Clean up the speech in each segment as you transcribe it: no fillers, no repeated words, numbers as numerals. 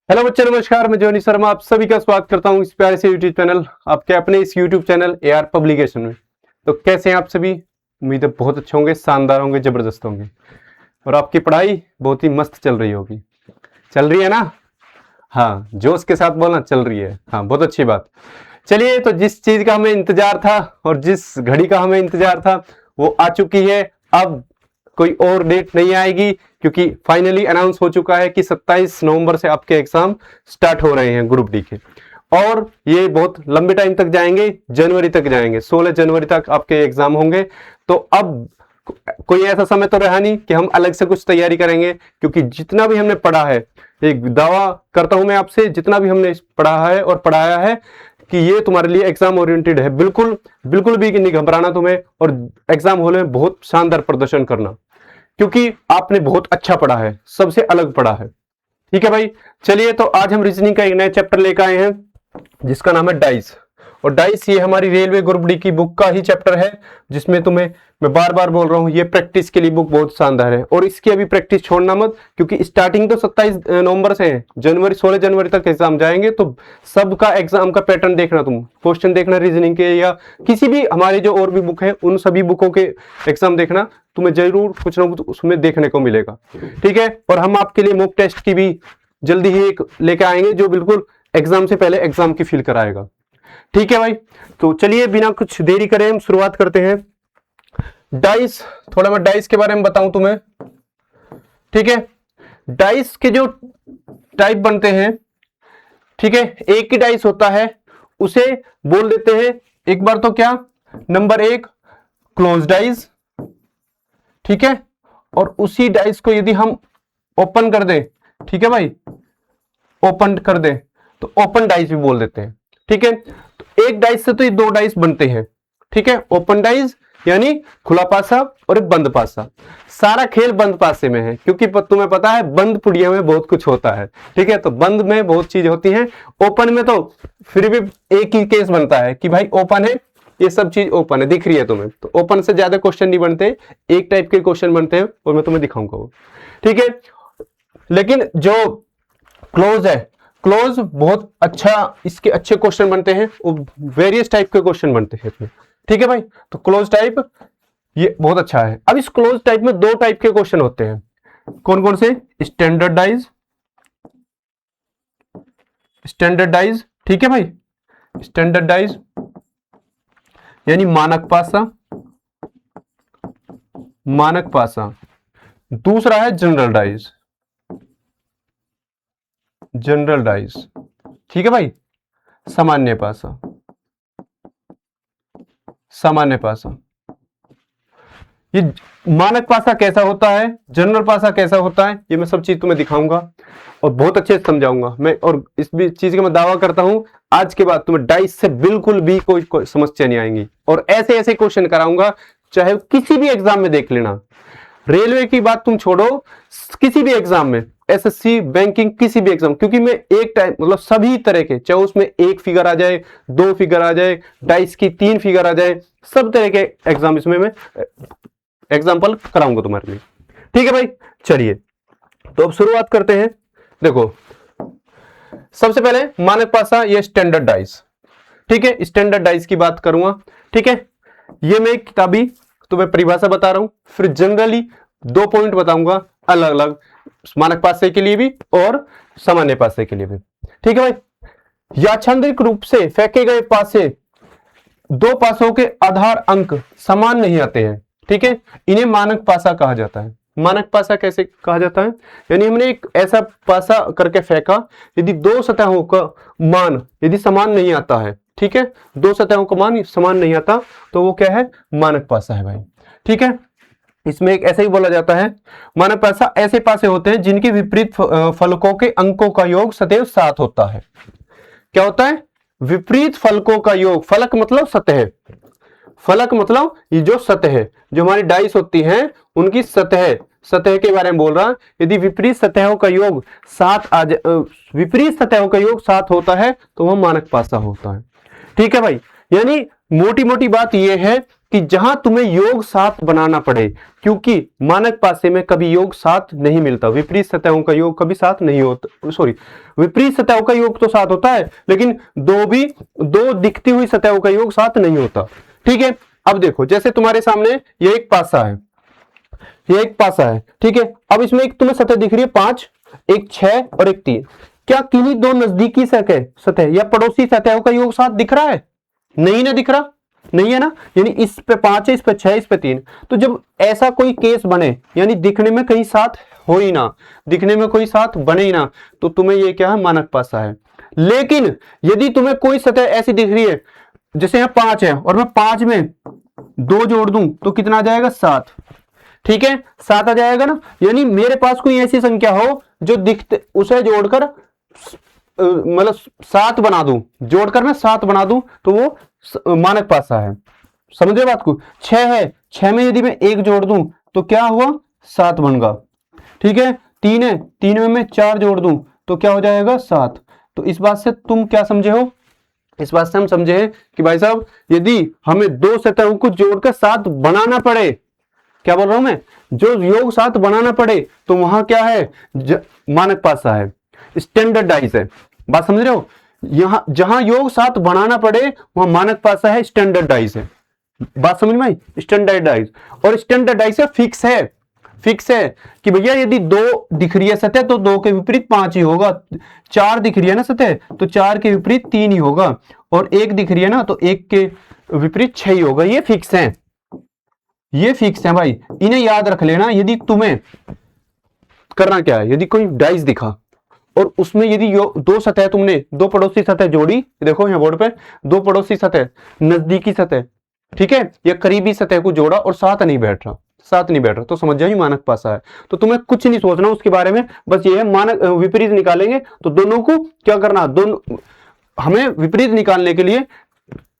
Hello बच्चे, नमस्कार। मैं जोनी शर्मा आप सभी का स्वागत करता हूं इस प्यारे से यूट्यूब चैनल, आपके अपने इस यूट्यूब चैनल एआर पब्लिकेशन में। तो कैसे हैं आप सभी? उम्मीद है बहुत अच्छे होंगे, शानदार होंगे, जबरदस्त होंगे और आपकी पढ़ाई बहुत ही मस्त चल रही होगी। चल रही है ना? हाँ, जोश के साथ बोलना, चल रही है। हाँ, बहुत अच्छी बात। चलिए, तो जिस चीज का हमें इंतजार था और जिस घड़ी का हमें इंतजार था वो आ चुकी है। अब कोई और डेट नहीं आएगी क्योंकि फाइनली अनाउंस हो चुका है कि 27 नवंबर से आपके एग्जाम स्टार्ट हो रहे हैं ग्रुप डी के, और ये बहुत लंबे टाइम तक जाएंगे, जनवरी तक जाएंगे। 16 जनवरी तक आपके एग्जाम होंगे। तो अब कोई ऐसा समय तो रहा नहीं कि हम अलग से कुछ तैयारी करेंगे, क्योंकि जितना भी हमने पढ़ा है, एक दावा करता हूं मैं आपसे, जितना भी हमने पढ़ा है और पढ़ाया है कि ये तुम्हारे लिए एग्जाम ओरिएंटेड है। बिल्कुल बिल्कुल भी नहीं घबराना तुम्हें, और एग्जाम हॉल में बहुत शानदार प्रदर्शन करना, क्योंकि आपने बहुत अच्छा पढ़ा है, सबसे अलग पढ़ा है। ठीक है भाई। चलिए, तो आज हम रीजनिंग का एक नया चैप्टर लेकर आए हैं जिसका नाम है डाइस। और डाइस ये हमारी रेलवे ग्रुप डी की बुक का ही चैप्टर है, जिसमें तुम्हें मैं बार बार बोल रहा हूं, ये प्रैक्टिस के लिए बुक बहुत शानदार है। और इसकी अभी प्रैक्टिस छोड़ना मत, क्योंकि स्टार्टिंग तो 27 नवंबर से है, जनवरी 16 जनवरी तक एग्जाम जाएंगे। तो सबका एग्जाम का पैटर्न देखना, तुम क्वेश्चन देखना रीजनिंग के या किसी भी हमारी जो और भी बुक है, उन सभी बुकों के एग्जाम देखना, तुम्हें जरूर कुछ ना कुछ उसमें देखने को मिलेगा। ठीक है। और हम आपके लिए मॉक टेस्ट की भी जल्दी ही एक लेके आएंगे, जो बिल्कुल एग्जाम से पहले एग्जाम की फील कराएगा। ठीक है भाई। तो चलिए, बिना कुछ देरी करें हम शुरुआत करते हैं। डाइस, थोड़ा मैं डाइस के बारे में बताऊं तुम्हें। ठीक है। डाइस के जो टाइप बनते हैं, ठीक है, एक ही डाइस होता है, उसे बोल देते हैं एक बार तो क्या, नंबर एक क्लोज डाइस। ठीक है। और उसी डाइस को यदि हम ओपन कर दें, ठीक है भाई, ओपन कर दें तो ओपन डाइस भी बोल देते हैं। ठीक है। तो एक डाइस से तो ये दो डाइस बनते हैं। ठीक है। ओपन डाइस यानी खुला पासा और एक बंद पासा। सारा खेल बंद पासे में है, क्योंकि तुम्हें पता है बंद पुड़िया में बहुत कुछ होता है। ठीक है। तो बंद में बहुत चीज होती है, ओपन में तो फिर भी एक ही केस बनता है कि भाई ओपन है, ये सब चीज ओपन है, दिख रही है तुम्हें। तो ओपन से ज्यादा क्वेश्चन नहीं बनते, एक टाइप के क्वेश्चन बनते हैं, और मैं तुम्हें दिखाऊंगा वो। ठीक है। लेकिन जो क्लोज है, क्लोज बहुत अच्छा, इसके अच्छे क्वेश्चन बनते हैं, वेरियस टाइप के क्वेश्चन बनते हैं इसमें। ठीक है भाई। तो क्लोज टाइप ये बहुत अच्छा है। अब इस क्लोज टाइप में दो टाइप के क्वेश्चन होते हैं। कौन कौन से? Standardize, standardize. ठीक है भाई। स्टैंडर्डाइज यानी मानक पासा, मानक पासा। दूसरा है जनरल डाइज, जनरल डाइज। ठीक है भाई। सामान्य पासा, सामान्य पासा। ये मानक पासा कैसा होता है, जनरल पासा कैसा होता है, ये मैं सब चीज तुम्हें दिखाऊंगा और बहुत अच्छे से समझाऊंगा मैं। और इस भी चीज का मैं दावा करता हूं, आज के बाद तुम्हें डाइस से बिल्कुल भी कोई समस्या नहीं आएंगी, और ऐसे ऐसे क्वेश्चन कराऊंगा, चाहे किसी भी एग्जाम में देख लेना। रेलवे की बात तुम छोड़ो, किसी भी एग्जाम में, एसएससी, बैंकिंग, किसी भी एग्जाम, क्योंकि मैं एक टाइम मतलब सभी तरह के, चाहे उसमें एक फिगर आ जाए, दो फिगर आ जाए, डाइस की 3 फिगर आ जाए, सब तरह के एग्जाम इसमें मैं एग्जाम्पल कराऊंगा तुम्हारे लिए। ठीक है भाई। चलिए, तो अब शुरुआत करते हैं। देखो, सबसे पहले मानक पासा, ये स्टैंडर्ड डाइस। ठीक है। स्टैंडर्ड डाइस की बात करूंगा। ठीक है। ये मैं किताबी तुम्हें परिभाषा बता रहा हूं, फिर जनरली 2 पॉइंट बताऊंगा अलग अलग, मानक पासे के लिए भी और सामान्य पासे के लिए भी। ठीक है भाई। यादृच्छिक रूप से फेंके गए पासे, दो पासों के आधार अंक समान नहीं आते हैं। ठीक है। इन्हें मानक पासा कहा जाता है। मानक पासा कैसे कहा जाता है? यानी हमने एक ऐसा पासा करके फेंका, यदि दो सतहों का मान यदि समान नहीं आता है, ठीक है, दो सतहों का मान समान नहीं आता, तो वो क्या है? मानक पासा है भाई। ठीक है। इसमें एक ऐसे ही बोला जाता है, मानक पासा ऐसे पासे होते हैं जिनके विपरीत फलकों के अंकों का योग सदैव 7 होता है। क्या होता है? विपरीत फलकों का योग। फलक मतलब सतह, फलक मतलब ये जो सतह, जो हमारी डाइस होती हैं उनकी सतह, सतह के बारे में बोल रहा। यदि विपरीत सतहों का योग 7 विपरीत सतहों का योग 7 होता है तो वह मानक पासा होता है। ठीक है भाई। यानी मोटी मोटी बात यह है कि जहां तुम्हें योग सात बनाना पड़े, क्योंकि मानक पासे में कभी योग सात नहीं मिलता, विपरीत सतहों का योग कभी सात नहीं होता, सॉरी विपरीत सतहों का योग तो सात होता है, लेकिन दो दिखती हुई सतहों का योग सात नहीं होता। ठीक है, अब देखो जैसे तुम्हारे सामने ये एक पासा है, ये एक पासा है, ठीक है। अब इसमें एक तुम्हें सतह दिख रही है 5, एक 6 और एक 3। क्या किन्हीं दो नजदीकी सतह या पड़ोसी सतहों का योग 7 दिख रहा है? नहीं ना, दिख रहा नहीं है ना, यानी इस पे 5 है, इस पे 6, इस पे 3। तो जब ऐसा कोई केस बने, यानी दिखने में कहीं 7 हो ही ना, दिखने में कोई 7 बने ही ना, तो तुम्हें ये क्या है, मानक पासा है। लेकिन यदि तुम्हें कोई सतह ऐसी दिख रही है, जैसे यहाँ 5 है और मैं 5 में 2 जोड़ दूं तो कितना आ जाएगा, 7। ठीक है, 7 आ जाएगा ना। यानी मेरे पास कोई ऐसी संख्या हो जो दिखते, उसे जोड़कर मतलब 7 बना दूं, जोड़कर मैं 7 बना दूं, तो वो मानक पासा है। समझे बात को? 6 है, 6 में यदि मैं 1 जोड़ दूं तो क्या हुआ, 7 बन गया। ठीक है, 3 है, 3 में मैं 4 जोड़ दूं तो क्या हो जाएगा, 7। तो इस बात से तुम क्या समझे हो? इस बात से हम समझे हैं कि भाई साहब यदि हमें दो सतहों को जोड़कर 7 बनाना पड़े, क्या बोल रहा हूं मैं, जो योग 7 बनाना पड़े, तो वहां क्या है, मानक पासा है, स्टैंडर्डाइज है। बात समझ रहे हो? यहां जहां योग 7 बनाना पड़े वहां मानक पासा है, स्टैंडर्डाइज है। बात समझ में आई? स्टैंडर्डाइज, और स्टैंडर्डाइज है, फिक्स है, फिक्स है कि भैया यदि 2 दिख रही है सतह तो 2 के विपरीत 5 ही होगा, 4 दिख रही है ना सतह तो 4 के विपरीत 3 ही होगा, और 1 दिख रही है ना तो 1 के विपरीत 6 ही होगा। ये फिक्स है, ये फिक्स है भाई, इन्हें याद रख लेना। यदि तुम्हें करना क्या है, यदि कोई डाइस दिखा और उसमें यदि दो सतह, तुमने दो पड़ोसी सतह जोड़ी, देखो यहाँ बोर्ड पे, दो पड़ोसी सतह, नजदीकी सतह, ठीक है, या करीबी सतह को जोड़ा और 7 नहीं बैठ रहा, 7 नहीं बैठ रहा, तो समझ जाओ मानक पासा है। तो तुम्हें कुछ नहीं सोचना उसके बारे में, बस ये है मानक विपरीत निकालेंगे तो दोनों को क्या करना, दोनों हमें विपरीत निकालने के लिए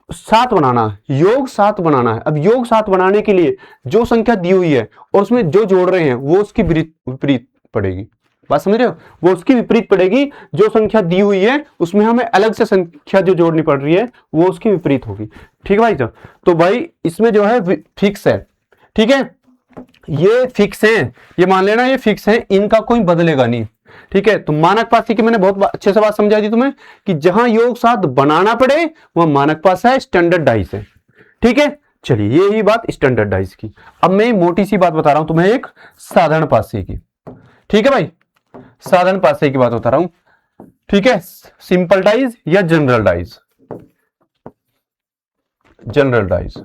7 बनाना है, योग 7 बनाना है। अब योग 7 बनाने के लिए जो संख्या दी हुई है और उसमें जो जोड़ रहे हैं वो उसकी विपरीत पड़ेगी। बात समझ रहे हो? वो उसकी विपरीत पड़ेगी, जो संख्या दी हुई है उसमें हमें अलग से संख्या जो जोड़नी पड़ रही है वो उसकी विपरीत होगी। ठीक है भाई? तो भाई इसमें जो है फिक्स है, ठीक है, ये फिक्स है, ये मान लेना ये फिक्स है, इनका कोई बदलेगा नहीं। ठीक है, तो मानक पासे की मैंने बहुत अच्छे से बात समझा दी तुम्हें कि जहां योग 7 बनाना पड़े वह मानक पासा है, स्टैंडर्डाइज है। ठीक है, चलिए यही बात स्टैंडर्डाइज की। अब मैं मोटी सी बात बता रहा हूं तुम्हें, एक साधारण पासे की। ठीक है भाई, साधारण पासे की बात बता रहा हूं। ठीक है, सिंपल डाइज या जनरल डाइज, जनरल डाइज।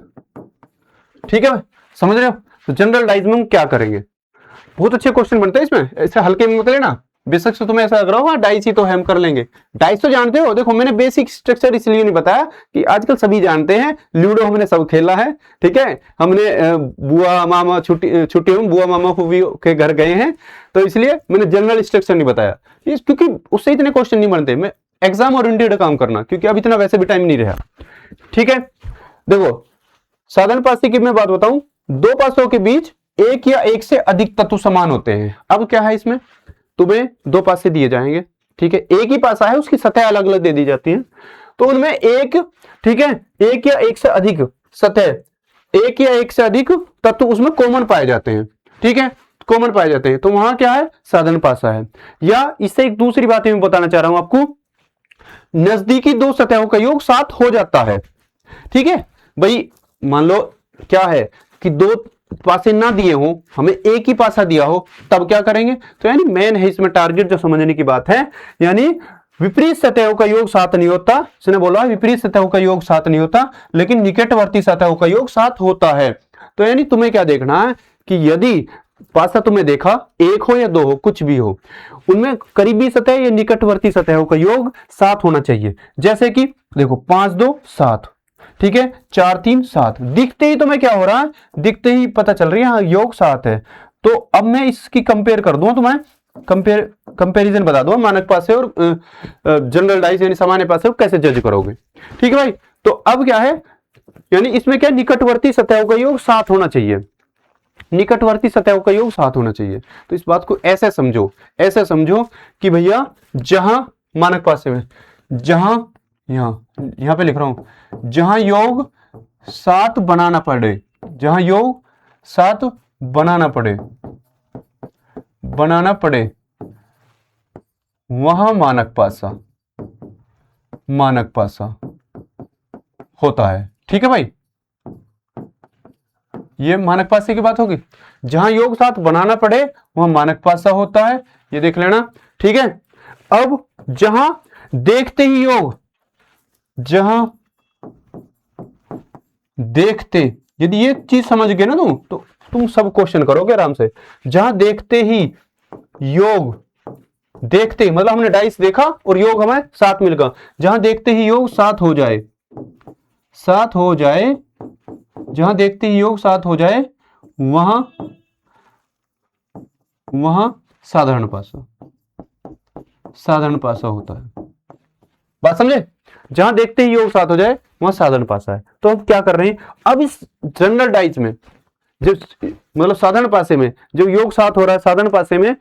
ठीक है भाई, समझ रहे हो? तो जनरल डाइज में हम क्या करेंगे, बहुत अच्छे क्वेश्चन बनते हैं इसमें, ऐसे हल्के में मत लेना। बेशक से तुम्हें ऐसा लग रहा होगा डाइस ही तो हम कर लेंगे, डाइस तो जानते हो। देखो मैंने बेसिक स्ट्रक्चर इसलिए नहीं बताया कि आजकल सभी जानते हैं, लूडो हमने सब खेला है, ठीक है, हमने बुआ मामा छुट्टी में बुआ मामा फूफी के घर गए हैं, तो इसलिए मैंने जनरल स्ट्रक्चर नहीं बताया, क्योंकि उससे इतने क्वेश्चन नहीं बनते। मैं एग्जाम ओरिएंटेड काम करना, क्योंकि अब इतना वैसे भी टाइम नहीं रहा। ठीक है, देखो साधारण पासे की मैं बात बताऊं, दो पासों के बीच एक या एक से अधिक तत्व समान होते हैं। अब क्या है, इसमें तुम्हें दो पासे दिए जाएंगे, ठीक है, एक ही पासा है, उसकी सतह अलग अलग दे दी जाती है, तो उनमें एक, ठीक है, एक या एक से अधिक सतह, एक या एक से अधिक तत्व उसमें कॉमन पाए जाते हैं। ठीक है, कॉमन पाए जाते हैं, तो वहां क्या है, साधारण पासा है। या इससे एक दूसरी बात मैं बताना चाह रहा हूं आपको, नजदीकी दो सतहों का योग 7 हो जाता है। ठीक है भाई, मान लो क्या है कि दो पासे ना दिए हो, हमें एक ही पासा दिया हो, तब क्या करेंगे, तो यानी मेन है इसमें टारगेट जो समझने की बात है, यानी विपरीत सतहों का योग 7 नहीं होता, इसने बोला विपरीत सतहों का योग 7 नहीं होता, लेकिन निकटवर्ती सतहों का योग 7 होता है। तो यानी तुम्हें क्या देखना है कि यदि पासा तुम्हें देखा, एक हो या दो हो, कुछ भी हो, उनमें करीबी सतह या निकटवर्ती सतहों का योग 7 होना चाहिए। जैसे कि देखो 5 2 7, ठीक है, 4 3 7, दिखते ही तुम्हें क्या हो रहा है, दिखते ही पता चल रही है हाँ योग 7 है। तो अब मैं इसकी कंपेयर कर दूं, तुम्हें कंपेरिजन बता दूं, मानक पासे और जनरल डाइस यानी सामान्य पासे कैसे जज करोगे। ठीक है भाई, तो अब क्या है, यानी इसमें क्या, निकटवर्ती सतहों का योग 7 होना चाहिए, निकटवर्ती सतहों का योग 7 होना चाहिए। तो इस बात को ऐसे समझो, ऐसे समझो कि भैया जहां मानक पासे में, जहां यहां पे लिख रहा हूं, जहां योग सात बनाना पड़े, जहां योग सात बनाना पड़े वहां मानक पासा होता है। ठीक है भाई, ये मानक पासे की बात होगी। जहां योग सात बनाना पड़े वहां मानक पासा होता है, ये देख लेना। ठीक है, अब जहां देखते ही योग, जहां देखते, यदि ये चीज समझ गए ना तुम, तो तुम सब क्वेश्चन करोगे आराम से। जहां देखते ही योग, देखते मतलब हमने डाइस देखा और योग हमें सात मिल गया, जहां देखते ही योग सात हो जाए, जहां देखते ही योग सात हो जाए वहां साधारण पासा होता है। बात समझे? जहां देखते ही योग सात हो जाए वहां साधारण पासा है। तो हम क्या कर रहे हैं, अब इस जनरल डाइस में जो मतलब साधारण पासे में जो योग सात हो रहा है साधारण पासे में,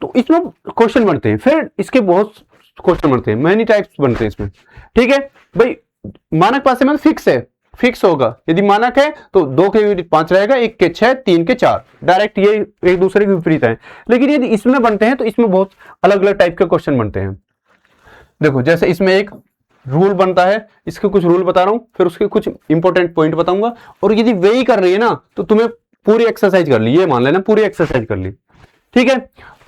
तो इसमें क्वेश्चन बनते हैं, फिर इसके बहुत क्वेश्चन बनते हैं, मैनी टाइप्स बनते हैं इसमें। ठीक है भाई, मानक पासे में फिक्स है, फिक्स होगा। यदि मानक है तो 2 के विपरीत 5 रहेगा, 1 के 6, 3 के 4, डायरेक्ट ये एक दूसरे के विपरीत है। लेकिन यदि इसमें बनते हैं तो इसमें बहुत अलग अलग टाइप के क्वेश्चन बनते हैं। देखो जैसे इसमें एक रूल बनता है, इसके कुछ रूल बता रहा हूं, फिर उसके कुछ इंपॉर्टेंट पॉइंट बताऊंगा। और यदि वही कर रही है ना तो तुम्हें पूरी एक्सरसाइज कर ली, ये मान लेना पूरी एक्सरसाइज कर ली। ठीक है,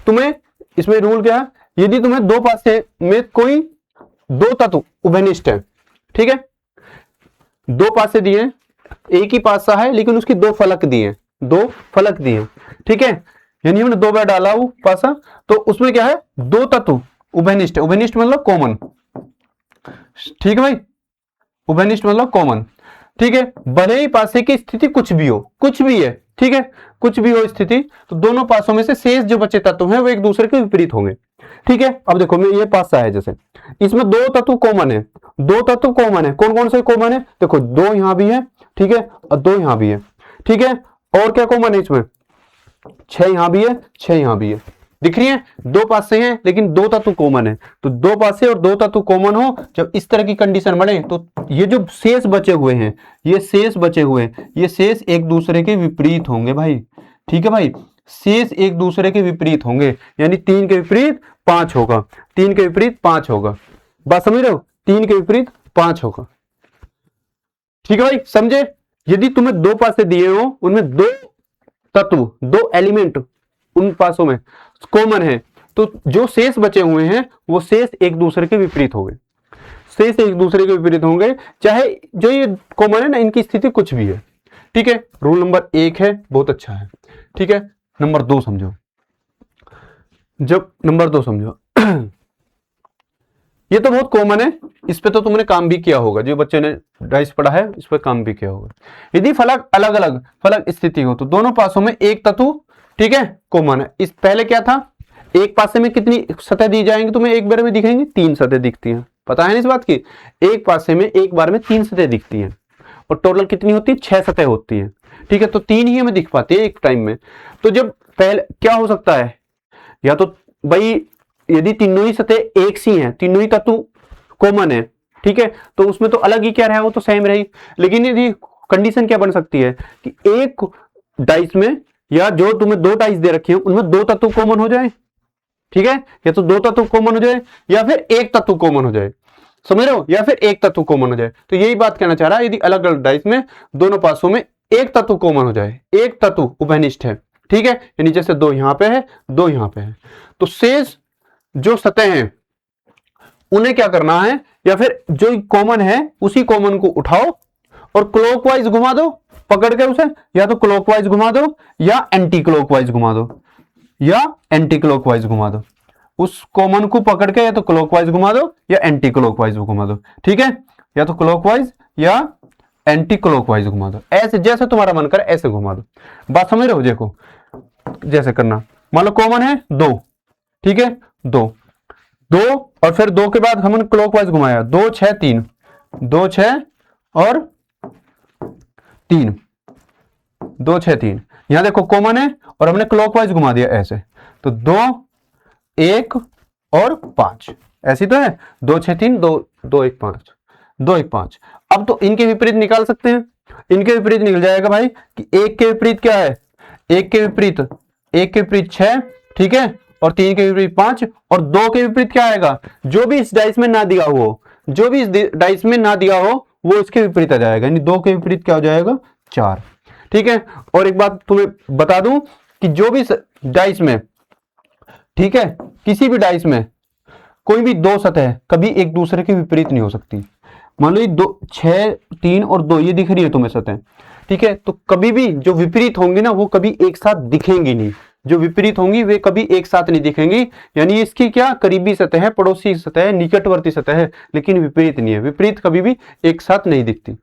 तुम्हें इसमें रूल क्या है, यदि तुम्हें दो पासे में कोई दो तत्व उभयनिष्ठ है, ठीक है, दो पासे दिए, एक ही पासा है लेकिन उसकी दो फलक दिए, ठीक है, यानी हमने 2 बार डाला वो पासा, तो उसमें क्या है, दो तत्व उभयनिष्ठ है। उभयनिष्ठ मतलब कॉमन, ठीक है भाई, उभयनिष्ठ मतलब कॉमन। ठीक है, भले ही पासे की स्थिति कुछ भी हो, कुछ भी है, ठीक है, कुछ भी हो स्थिति, तो दोनों पासों में से शेष जो बचे तत्व हैं वो एक दूसरे के विपरीत होंगे। ठीक है, अब देखो मैं ये पासा है, जैसे इसमें दो तत्व कॉमन है, दो तत्व कॉमन है, कौन कौन से कॉमन है, देखो 2 यहां भी है, ठीक है, और 2 यहां भी है, ठीक है, और क्या कॉमन है इसमें, 6 यहां भी है, 6 यहां भी है, दिख रही है, दो पासे हैं लेकिन दो तत्व कॉमन है। तो दो पासे और दो तत्व कॉमन हो, जब इस तरह की कंडीशन बने, तो ये जो शेष बचे हुए हैं, ये शेष बचे हुए, ये शेष एक दूसरे के विपरीत होंगे भाई। ठीक है भाई, शेष एक दूसरे के विपरीत होंगे, यानी 3 के विपरीत 5 होगा, 3 के विपरीत 5 होगा। बात समझ रहे हो, 3 के विपरीत 5 होगा। ठीक है भाई, समझे? यदि तुम्हें दो पासे दिए हो, उनमें दो तत्व, दो एलिमेंट उन पासों में कॉमन है, तो जो शेष बचे हुए हैं वो शेष एक दूसरे के विपरीत होंगे, शेष एक दूसरे के विपरीत होंगे, चाहे जो ये कॉमन है ना, इनकी स्थिति कुछ भी है। ठीक है, रूल नंबर 1 है, बहुत अच्छा है। ठीक है, नंबर 2 समझो, जब नंबर 2 समझो ये तो बहुत कॉमन है, इस पे तो तुमने काम भी किया होगा, जो बच्चे ने डाइस पढ़ा है इस पर काम भी किया होगा। यदि फलक अलग अलग फलक स्थिति हो तो दोनों पासों में एक तत्व, ठीक है, कॉमन है। इस पहले क्या था, एक पासे में कितनी सतह दी जाएंगी, तुम्हें एक बार में दिखेंगी 3 सतह दिखती हैं, पता है ना इस बात की, एक पासे में एक बार में 3 सतह दिखती हैं, और टोटल कितनी होती है, 6 सतह होती हैं। ठीक है, तो 3 ही हमें दिख पाती है एक टाइम में। तो जब पहले क्या हो सकता है, या तो भाई यदि तीनों ही सतह एक सी हैं, तीनों ही तत्व कॉमन है, ठीक है, तो उसमें तो अलग ही क्या रहा, वो तो सेम रहेगी। लेकिन यदि कंडीशन क्या बन सकती है कि एक डाइस में, या जो तुम्हें 2 डाइस दे रखे हैं उनमें 2 तत्व कॉमन हो जाए, ठीक है, या तो 2 तत्व कॉमन हो जाए या फिर एक तत्व कॉमन हो जाए, समझ रहे हो, या फिर एक तत्व कॉमन हो जाए। तो यही बात कहना चाह रहा है, यदि अलग अलग डाइस में दोनों पासों में एक तत्व कॉमन हो जाए, एक तत्व उभयनिष्ठ है, ठीक है, यानी जैसे 2 यहां पे है, 2 यहां पे है, तो शेष जो सतह हैं उन्हें क्या करना है, या फिर जो कॉमन है उसी कॉमन को उठाओ और क्लॉकवाइज घुमा दो, पकड़ के उसे, या तो क्लॉकवाइज घुमा दो या एंटी क्लॉकवाइज घुमा दो, या एंटी क्लॉकवाइज घुमा दो, उस कॉमन को पकड़ के या तो क्लॉकवाइज घुमा दो या एंटी क्लॉकवाइज घुमा दो। ठीक है, या तो क्लॉकवाइज या एंटी क्लॉकवाइज घुमा दो, ऐसे जैसे तुम्हारा मन करे ऐसे घुमा दो। बात समझ रहे हो, देखो जैसे करना, मान लो कॉमन है 2, ठीक है, 2 और फिर 2 के बाद हमने क्लॉकवाइज घुमाया, 2 6 3, 2 6 और 3, 2 6 3, यहां देखो कॉमन है और हमने क्लॉकवाइज घुमा दिया ऐसे, तो 2 1 और 5, ऐसी तो है, 2 6 3 2 2 1 5, 2 1 5। अब तो इनके विपरीत निकाल सकते हैं, इनके विपरीत निकल जाएगा भाई कि एक के विपरीत क्या है, एक के विपरीत 6, ठीक है, और 3 के विपरीत 5, और 2 के विपरीत क्या आएगा, जो भी इस डाइस में ना दिया हो, जो भी इस डाइस में ना दिया हो वो इसके विपरीत आ जाएगा, यानी 2 के विपरीत क्या हो जाएगा, 4, ठीक है। और एक बात तुम्हें बता दूं कि जो भी डाइस में, ठीक है, किसी भी डाइस में कोई भी दो सतह कभी एक दूसरे के विपरीत नहीं हो सकती। मान लो ये 6, 3 और 2 ये दिख रही है तुम्हें सतह, ठीक है, तो कभी भी जो विपरीत होंगी ना वो कभी एक साथ दिखेंगी नहीं, जो विपरीत होंगी वे कभी एक साथ नहीं दिखेंगी। यानी इसकी क्या करीबी सतह है, पड़ोसी सतह है, निकटवर्ती सतह है, लेकिन विपरीत नहीं है। विपरीत कभी भी एक साथ नहीं दिखती।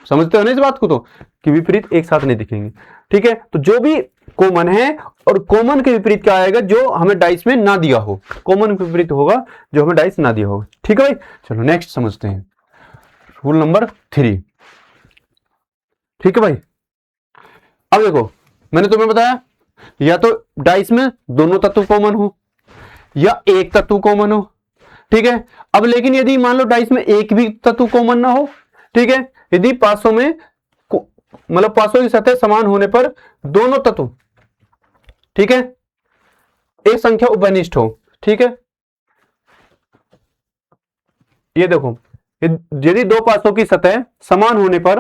समझते हो ना इस बात को, तो कि विपरीत एक साथ नहीं दिखेंगे, ठीक है। तो जो भी कॉमन है, और कॉमन के विपरीत क्या आएगा, जो हमें डाइस में ना दिया हो, कॉमन के विपरीत होगा जो हमें डाइस ना दिया हो, ठीक है भाई। चलो नेक्स्ट समझते हैं, रूल नंबर 3, ठीक है भाई। अब देखो मैंने तुम्हें बताया या तो डाइस में दोनों तत्व कॉमन हो या एक तत्व कॉमन हो, ठीक है। अब लेकिन यदि मान लो डाइस में एक भी तत्व कॉमन ना हो, ठीक है, यदि पासों में मतलब पासों की सतह समान होने पर दोनों तत्व, ठीक है, एक संख्या उभयनिष्ठ हो, ठीक है। ये देखो यदि दो पासों की सतह समान होने पर,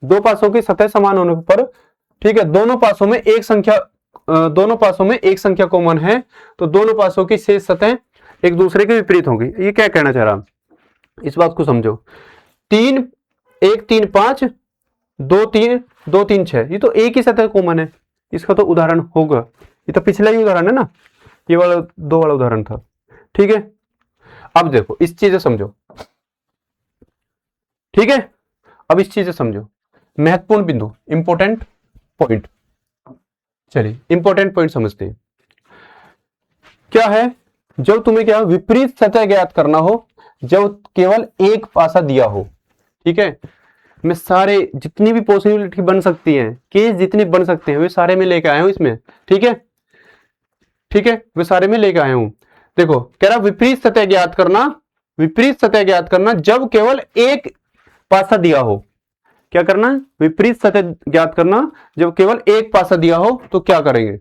दो पासों की सतह समान होने पर, ठीक है, दोनों पासों में एक संख्या कॉमन है, तो दोनों पासों की शेष सतह एक दूसरे के विपरीत होंगी। ये क्या कहना चाह रहा, इस बात को समझो। 1 3 5 2 3 6, ये तो एक ही सतह कॉमन है, इसका तो उदाहरण होगा। ये तो पिछला ही उदाहरण है ना, ये वाला 2 वाला उदाहरण था, ठीक है। अब देखो इस चीज से समझो, ठीक है। अब इस चीज से समझो, महत्वपूर्ण बिंदु, इंपॉर्टेंट पॉइंट। चलिए इंपॉर्टेंट पॉइंट समझते हैं। क्या है, जब तुम्हें क्या विपरीत सतह ज्ञात करना हो, जब केवल एक पासा दिया हो, ठीक है, मैं सारे जितनी भी पॉसिबिलिटी बन सकती हैं, केस जितने बन सकते हैं वे सारे में लेके आया हूं इसमें, ठीक है, ठीक है, वे सारे में लेके आया हूं। देखो कह रहा विपरीत सतह ज्ञात करना, विपरीत सतह ज्ञात करना जब केवल एक पासा दिया हो। क्या करना, विपरीत सतह ज्ञात करना जब केवल एक पासा दिया हो, तो क्या करेंगे,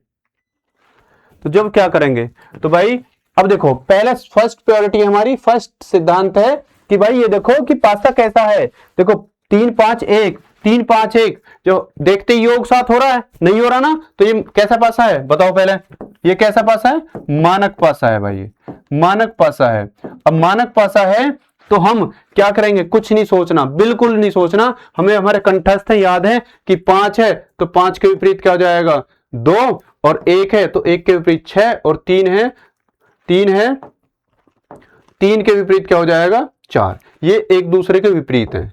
तो जब क्या करेंगे, तो भाई अब देखो पहले फर्स्ट प्रायोरिटी हमारी, फर्स्ट सिद्धांत है कि भाई ये देखो कि पासा कैसा है। देखो 3 5 1, 3 5 1, जो देखते ही योग साथ हो रहा है, नहीं हो रहा ना, तो ये कैसा पासा है बताओ पहले, ये कैसा पासा है, मानक पासा है भाई, ये मानक पासा है। अब मानक पासा है तो हम क्या करेंगे, कुछ नहीं सोचना, बिल्कुल नहीं सोचना, हमें हमारे कंठस्थ याद है कि 5 है तो 5 के विपरीत क्या हो जाएगा, 2, और 1 है तो 1 के विपरीत 6, और 3 है 3 के विपरीत क्या हो जाएगा, 4। ये एक दूसरे के विपरीत हैं,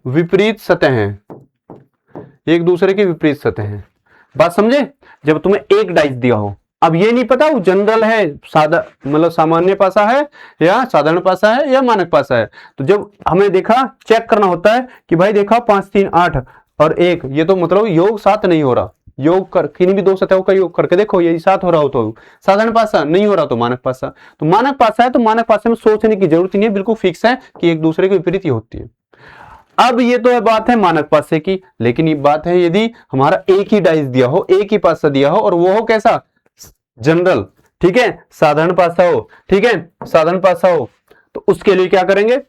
विपरीत सतह हैं, एक दूसरे के विपरीत सतह हैं। बात समझे। जब तुम्हें एक डाइस दिया हो, अब ये नहीं पता वो जनरल है, सादा मतलब सामान्य पासा है या साधारण पासा है या मानक पासा है, तो जब हमें देखा चेक करना होता है कि भाई देखा 5 3 8 और 1, ये तो मतलब योग साथ नहीं हो रहा, योग कर किन्हीं भी दो सतहों का योग करके देखो यही साथ हो रहा हो तो साधारण पासा, नहीं हो रहा तो मानक पासा। तो मानक पासा है तो मानक पासे में सोचने की जरूरत नहीं है, बिल्कुल फिक्स है कि एक दूसरे के विपरीत ही होती है। अब ये तो है बात है मानक पासे की, लेकिन ये बात है यदि हमारा एक ही डाइस दिया हो, एक ही पासा दिया हो, और वो हो कैसा, जनरल, ठीक है, साधारण पासा हो, ठीक है, साधारण पासा हो, तो उसके लिए क्या करेंगे,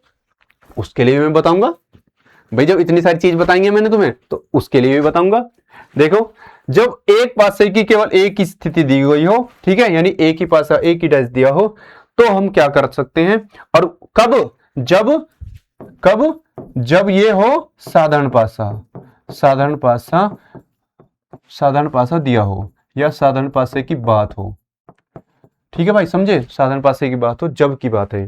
उसके लिए मैं बताऊंगा भाई। जब इतनी सारी चीज बताएंगे मैंने तुम्हें, तो उसके लिए भी बताऊंगा। देखो जब एक पासे की केवल एक ही स्थिति दी गई हो, ठीक है, यानी एक ही पासा एक ही डाइस दिया हो, तो हम क्या कर सकते हैं, और कब, जब ये हो साधारण पासा दिया हो या साधारण पासे की बात हो, ठीक है भाई, समझे, साधारण पासे की बात हो जब की बात है।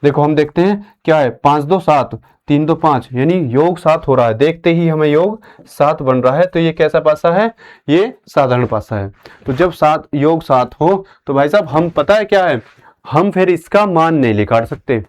देखो हम देखते हैं क्या है, 5 2 7 3 2 5, यानी योग साथ हो रहा है, देखते ही हमें योग साथ बन रहा है, तो ये कैसा पासा है, ये साधारण पासा है। तो जब योग साथ हो तो भाई साहब हम पता है क्या है, हम फिर इसका मान नहीं निकाल सकते,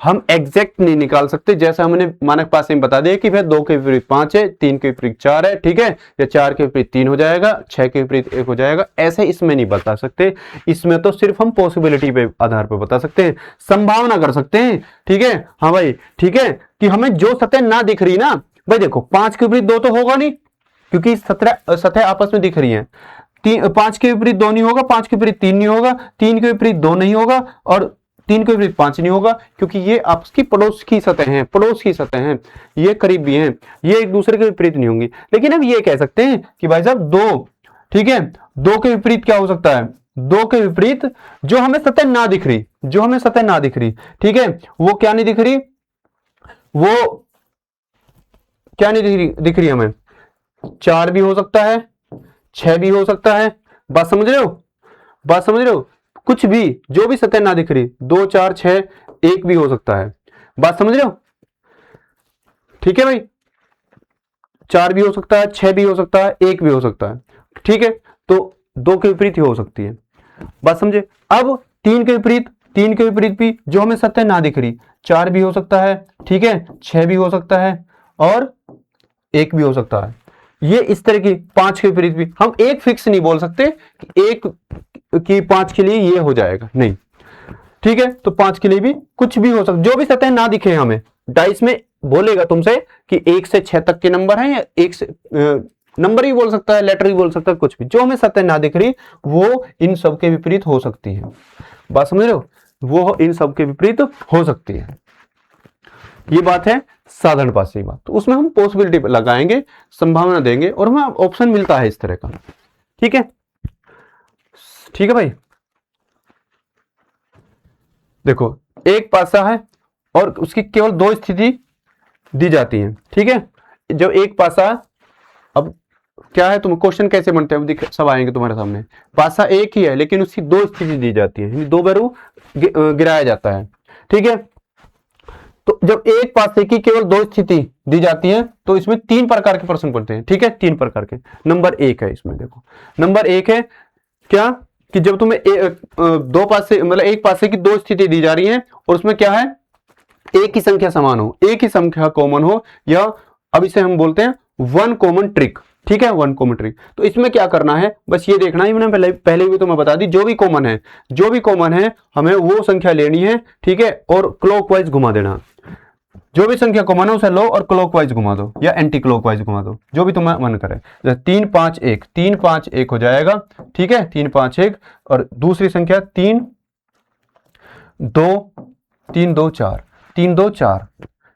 हम एग्जैक्ट नहीं निकाल सकते। जैसा हमने मानक पासे में बता दिया कि फिर 2 के विपरीत 5 है, 3 के विपरीत 4 है, ठीक है, या 4 के विपरीत 3 हो जाएगा, 6 के विपरीत 1 हो जाएगा, ऐसे इसमें नहीं बता सकते। इसमें तो सिर्फ हम पॉसिबिलिटी पे आधार पर बता सकते हैं, संभावना कर सकते हैं, ठीक है, हाँ भाई, ठीक है, कि हमें जो सतह ना दिख रही ना भाई देखो 5 के विपरीत 2 तो होगा नहीं, क्योंकि सतह आपस में दिख रही है। 5 के विपरीत 2 नहीं होगा, 5 के विपरीत 3 नहीं होगा, 3 के विपरीत 2 नहीं होगा, और 3 के विपरीत 5 नहीं होगा, क्योंकि ये आपस की पड़ोस की सतह हैं, पड़ोस की सतह हैं, ये करीब भी हैं, ये एक दूसरे के विपरीत नहीं होंगी। लेकिन अब ये कह सकते हैं कि भाई साहब 2, ठीक है, 2 के विपरीत क्या हो सकता है, 2 के विपरीत जो हमें सतह ना दिख रही, जो हमें सतह ना दिख रही, ठीक है, वो क्या नहीं दिख रही, वो क्या नहीं दिख रही हमें, 4 भी हो सकता है, 6 भी हो सकता है। बात समझ रहे हो, बात समझ रहे हो, कुछ भी, जो भी सतह ना दिख रही, 2, 4, 6, 1 भी हो सकता है। बात समझ रहे हो, ठीक है भाई, 4 भी हो सकता है, 6 भी हो सकता है, 1 भी हो सकता है, ठीक है, तो 2 के विपरीत ही हो सकती है। बात समझे। अब 3 के विपरीत, 3 के विपरीत भी जो हमें सतह ना दिख रही, 4 भी हो सकता है, ठीक है, 6 भी हो सकता है, और 1 भी हो सकता है। ये इस तरह की 5 के विपरीत भी, हम एक फिक्स नहीं बोल सकते कि 1 की 5 के लिए ये हो जाएगा, नहीं, ठीक है, तो 5 के लिए भी कुछ भी हो सकता, जो भी सतह ना दिखे हमें। डाइस में बोलेगा तुमसे कि 1 से 6 तक के नंबर हैं, या 1 से नंबर ही बोल सकता है, लेटर ही बोल सकता है, कुछ भी, जो हमें सतह ना दिख रही वो इन सब के विपरीत हो सकती है। बात समझ रहे हो, वो इन सब के विपरीत हो सकती है। ये बात है साधारण पास की बात, तो उसमें हम पॉसिबिलिटी लगाएंगे, संभावना देंगे, और हमें ऑप्शन मिलता है इस तरह का, ठीक है, ठीक है भाई। देखो एक पासा है और उसकी केवल 2 स्थिति दी जाती है, ठीक है, जब एक पासा, अब क्या है, तुम क्वेश्चन कैसे बनते हैं सब आएंगे तुम्हारे सामने। पासा एक ही है लेकिन उसकी 2 स्थिति दी जाती है, 2 बार गिराया जाता है, ठीक है। तो जब एक पासे की केवल 2 स्थिति दी जाती है तो इसमें 3 प्रकार के प्रश्न बनते हैं, ठीक है, 3 प्रकार के। नंबर 1 है इसमें, देखो नंबर 1 है क्या, कि जब तुम्हें 2 पासे, मतलब एक पासे की 2 स्थिति दी जा रही है और उसमें क्या है, एक ही संख्या समान हो, एक ही संख्या कॉमन हो, या अब इसे हम बोलते हैं 1 कॉमन ट्रिक, ठीक है, 1 कॉमन ट्रिक। तो इसमें क्या करना है, बस ये देखना है, मैंने पहले भी तुम्हें बता दी, जो भी कॉमन है, जो भी कॉमन है हमें वो संख्या लेनी है, ठीक है, और क्लॉकवाइज घुमा देना। जो भी संख्या कॉमन है उसे लो और क्लॉकवाइज घुमा दो या एंटी क्लॉकवाइज घुमा दो, जो भी तुम्हें मन करे। जैसे 3 5 1, 3 5 1 हो जाएगा, ठीक है, 3 5 1, और दूसरी संख्या 3 2 3 2 4, 3 2 4,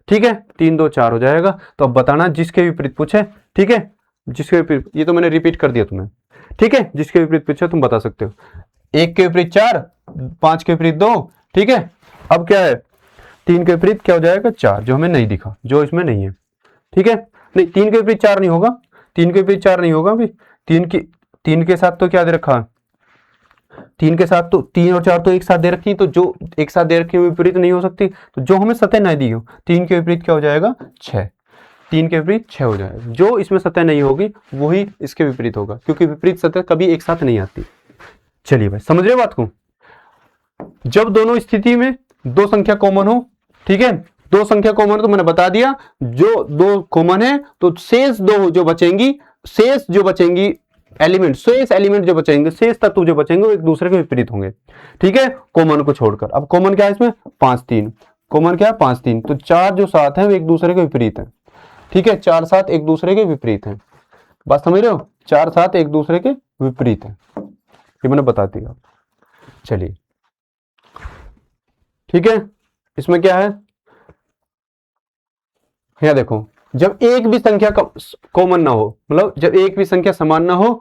ठीक है, 3 2 4 हो जाएगा। तो अब बताना जिसके विपरीत पूछे, ठीक है, जिसके विपरीत, ये तो मैंने रिपीट कर दिया तुम्हें, ठीक है, जिसके विपरीत पूछे तुम बता सकते हो। 1 के विपरीत 4, 5 के विपरीत 2, ठीक है। अब क्या है, 3 के विपरीत क्या हो जाएगा, 4, जो हमें नहीं दिखा, जो इसमें नहीं है, ठीक है, नहीं 3 के विपरीत 4 नहीं होगा, 3 के विपरीत 4 नहीं होगा भाई, 3 के साथ तो क्या दे रखा, 3 के साथ तो 3 और 4 तो एक साथ दे रखी, तो जो एक साथ दे रखी विपरीत नहीं हो सकती, तो जो हमें सतह नहीं दी हो, 3 के विपरीत क्या हो जाएगा, 6, 3 के विपरीत 6 हो जाएगा। जो इसमें सतह नहीं होगी वही इसके विपरीत होगा, क्योंकि विपरीत सतह कभी एक साथ नहीं आती। चलिए भाई, समझ रहे हो बात को। जब दोनों स्थिति में 2 संख्या कॉमन हो, ठीक है, 2 संख्या कॉमन, तो मैंने बता दिया, जो 2 कॉमन है तो शेष 2 जो बचेंगी, शेष जो बचेंगी एलिमेंट, शेष एलिमेंट जो बचेंगे, शेष तत्व जो बचेंगे वो एक दूसरे के विपरीत होंगे, ठीक है, कॉमन को छोड़कर। अब कॉमन क्या है इसमें, 5 3, कॉमन क्या है 5 3, तो 4 जो 7 है वो एक दूसरे के विपरीत है, ठीक है, 4 7 एक दूसरे के विपरीत है। बात समझ रहे हो, 4 7 एक दूसरे के विपरीत है, ये मैंने बता दिया। चलिए ठीक है, इसमें क्या है, यहां देखो, जब एक भी संख्या कॉमन ना हो, मतलब जब एक भी संख्या समान ना हो,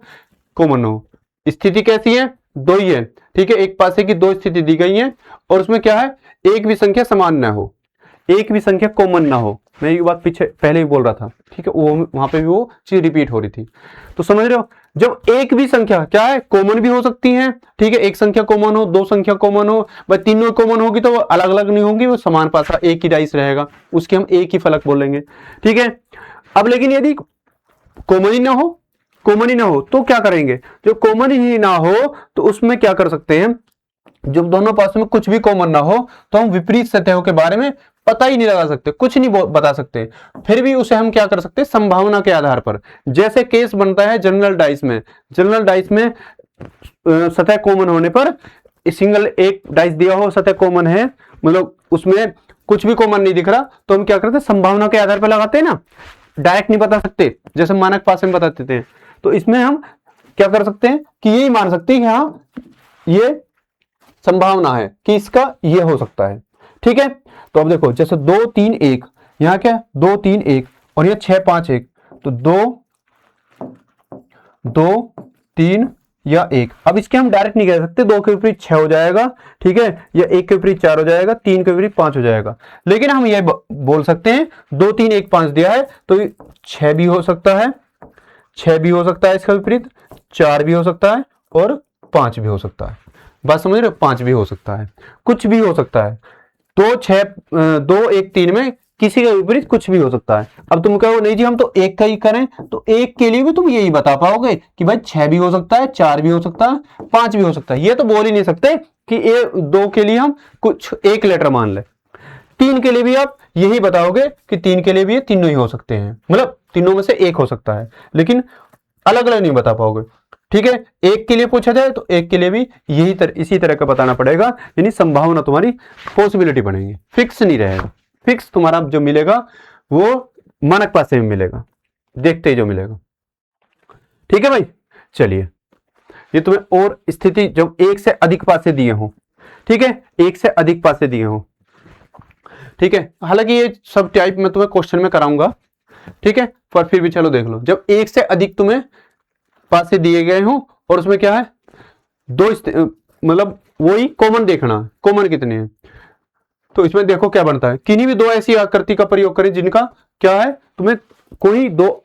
कॉमन ना हो, स्थिति कैसी है, 2 ही है, ठीक है, एक पासे की 2 स्थिति दी गई है और उसमें क्या है, एक भी संख्या समान ना हो, एक भी संख्या कॉमन ना हो। मैं ये बात पीछे पहले ही बोल रहा था, ठीक है, वो वहां पे भी वो चीज रिपीट हो रही थी, तो समझ रहे हो। जब एक भी संख्या क्या है, कॉमन भी हो सकती है, ठीक है, एक संख्या कॉमन हो, 2 संख्या कॉमन हो, भाई तीनों कॉमन होगी तो वो अलग अलग नहीं होंगी, वो समान पासा एक ही डाइस रहेगा, उसके हम एक ही फलक बोलेंगे, ठीक है। अब लेकिन यदि कॉमन ही ना हो, कॉमन ही ना हो तो क्या करेंगे, जो कॉमन ही ना हो तो उसमें क्या कर सकते हैं, जब दोनों पासों में कुछ भी कॉमन ना हो तो हम विपरीत सतहों के बारे में पता ही नहीं लगा सकते, कुछ नहीं बता सकते, फिर भी उसे हम क्या कर सकते हैं, संभावना के आधार पर। जैसे केस बनता है जनरल डाइस में, जनरल डाइस में सतह कॉमन होने पर, सिंगल एक डाइस दिया हो, सतह कॉमन है, मतलब उसमें कुछ भी कॉमन नहीं दिख रहा, तो हम क्या करते हैं, संभावना के आधार पर लगाते हैं ना, डायरेक्ट नहीं बता सकते जैसे मानक पास में बताते थे, तो इसमें हम क्या कर सकते हैं कि यही मान सकते हैं कि हाँ ये संभावना है कि इसका ये हो सकता है। ठीक है, तो अब देखो जैसे 2 3 1, यहाँ क्या 2 3 1 और ये 6 5 1, तो 2 2 3 या 1। अब इसके हम डायरेक्ट नहीं कह सकते 2 के विपरीत 6 हो जाएगा, ठीक है, या 1 के विपरीत 4 हो जाएगा, 3 के विपरीत 5 हो जाएगा, लेकिन हम ये बोल सकते हैं 2 3 1 5 दिया है तो 6 भी हो सकता है, 6 भी हो सकता है इसका विपरीत, 4 भी हो सकता है और 5 भी हो सकता है। बात समझ रहे हो, 5 भी हो सकता है, कुछ भी हो सकता है। तो 6 2 1 3 में किसी का विपरीत कुछ भी हो सकता है। अब तुम कहो नहीं जी हम तो एक का ही करें, तो एक के लिए भी तुम यही बता पाओगे कि भाई 6 भी हो सकता है, 4 भी हो सकता है, 5 भी हो सकता है। ये तो बोल ही नहीं सकते कि ये 2 के लिए हम कुछ एक लेटर मान ले। 3 के लिए भी आप यही बताओगे कि 3 के लिए भी ये तीनों ही हो सकते हैं, मतलब तीनों में से एक हो सकता है, लेकिन अलग अलग नहीं बता पाओगे। ठीक है, एक के लिए पूछा जाए तो एक के लिए भी इसी तरह का बताना पड़ेगा, यानी संभावना तुम्हारी पॉसिबिलिटी बनेगी, फिक्स नहीं रहेगा। फिक्स तुम्हारा जो मिलेगा वो मानक पासे में मिलेगा, देखते ही जो मिलेगा। ठीक है भाई, चलिए ये तुम्हें और स्थिति जब एक से अधिक पासे दिए हो, ठीक है, एक से अधिक पासे दिए हो, ठीक है, हालांकि ये सब टाइप में तुम्हें क्वेश्चन में कराऊंगा, ठीक है, पर फिर भी चलो देख लो। जब एक से अधिक तुम्हें पासे दिए गए हो और उसमें क्या है दो मतलब वही कॉमन देखना, कॉमन कितने हैं, तो इसमें देखो क्या बनता है, किन्हीं भी दो ऐसी आकृति का प्रयोग करें जिनका क्या है तुम्हें कोई दो,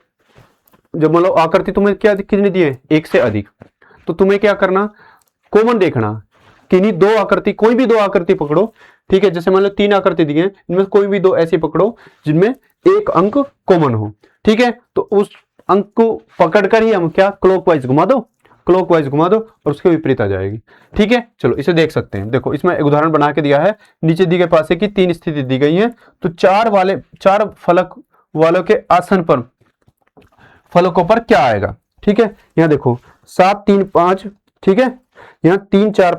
जब मतलब आकृति तुम्हें क्या कितनी दी है एक से अधिक, तो तुम्हें क्या करना कॉमन देखना, किन्हीं दो आकृति, कोई भी दो आकृति पकड़ो, ठीक है, जैसे मान लो 3 आकृति दी है, इनमें कोई भी दो ऐसी पकड़ो जिनमें एक अंक कॉमन हो, ठीक है, तो उस अंक को पकड़कर ही हम क्या क्लॉकवाइज घुमा दो, क्लॉकवाइज घुमा दो और उसके विपरीत आ जाएगी। ठीक है, चलो इसे देख सकते हैं। देखो इसमें एक उदाहरण बना के दिया है, नीचे दी गए पासे की 3 स्थिति दी गई है, तो 4 फलक वालों के आसन पर फलकों पर क्या आएगा। ठीक है, यहाँ देखो 7 3 5, ठीक है, यहाँ 3 4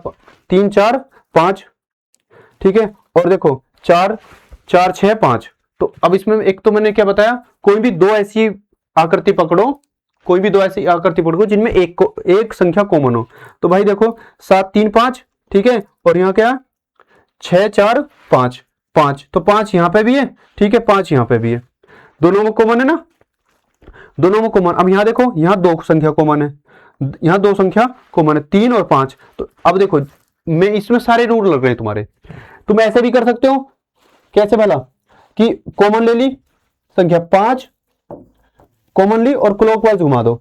5, ठीक है, और देखो 4 4 6 5। तो अब इसमें एक तो मैंने क्या बताया, कोई भी दो ऐसी आकृति पकड़ो, कोई भी दो ऐसी आकृति पकड़ो जिनमें एक संख्या कॉमन हो। तो भाई देखो 7 3 5, ठीक है, और यहाँ क्या 6 4 5 5, तो 5 यहाँ पे भी है, ठीक है, 5 यहाँ पे भी है, दोनों में कॉमन है ना, दोनों में कॉमन। अब यहाँ देखो यहाँ 2 संख्या कॉमन है, यहाँ 2 संख्या कॉमन है, 3 और 5। तो अब देखो मैं इसमें सारे रूल लग रहे हैं तुम्हारे, तुम ऐसे भी कर सकते हो, कैसे भला, कि कॉमन ले ली संख्या 5 कॉमन ली और क्लॉकवाइज घुमा दो,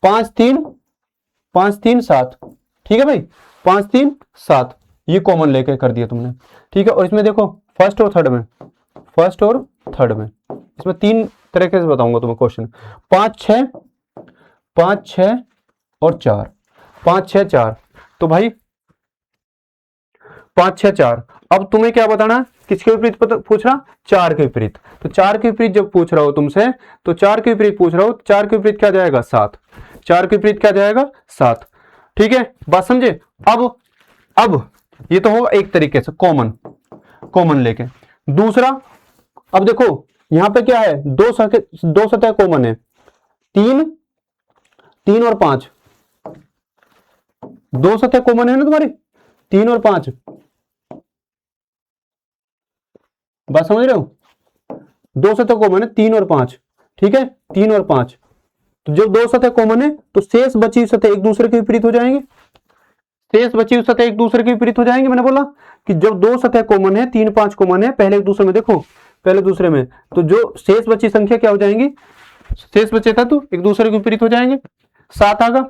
5 3 7, ठीक है भाई, 5 3 7, ये कॉमन लेके कर दिया तुमने। ठीक है, और इसमें देखो फर्स्ट और थर्ड में, फर्स्ट और थर्ड में इसमें 3 तरीके से बताऊंगा तुम्हें क्वेश्चन, 5 6 और 4, 5 6 4, तो भाई 5 6 4। अब तुम्हें क्या बताना, किसके विपरीत पूछ रहा, 4 के विपरीत। तो 4 के विपरीत जब पूछ रहा हो तुमसे, तो 4 के विपरीत पूछ रहा हो, 4 के विपरीत क्या जाएगा 7, 4 के विपरीत क्या जाएगा 7। ठीक है, बात समझे। अब ये तो होगा एक तरीके से कॉमन लेके। दूसरा, अब देखो यहां पे क्या है, दो सतह कॉमन है, 3 और 5, 2 सतह कॉमन है ना तुम्हारी, 3 और 5, बात समझ रहे हो, 2 सतह कॉमन है 3 और 5, ठीक है, 3 और 5। तो जब 2 सतह कॉमन है तो शेष बची हुई सतह एक दूसरे के विपरीत हो जाएंगे, शेष बची हुई सतह एक दूसरे के विपरीत हो जाएंगे। मैंने बोला कि जब 2 सतह कॉमन है, 3 5 कॉमन है, पहले एक दूसरे में देखो, पहले दूसरे में, तो जो शेष बची संख्या क्या हो जाएंगी, शेष बचे था तो एक दूसरे के विपरीत हो जाएंगे। 7 आगा,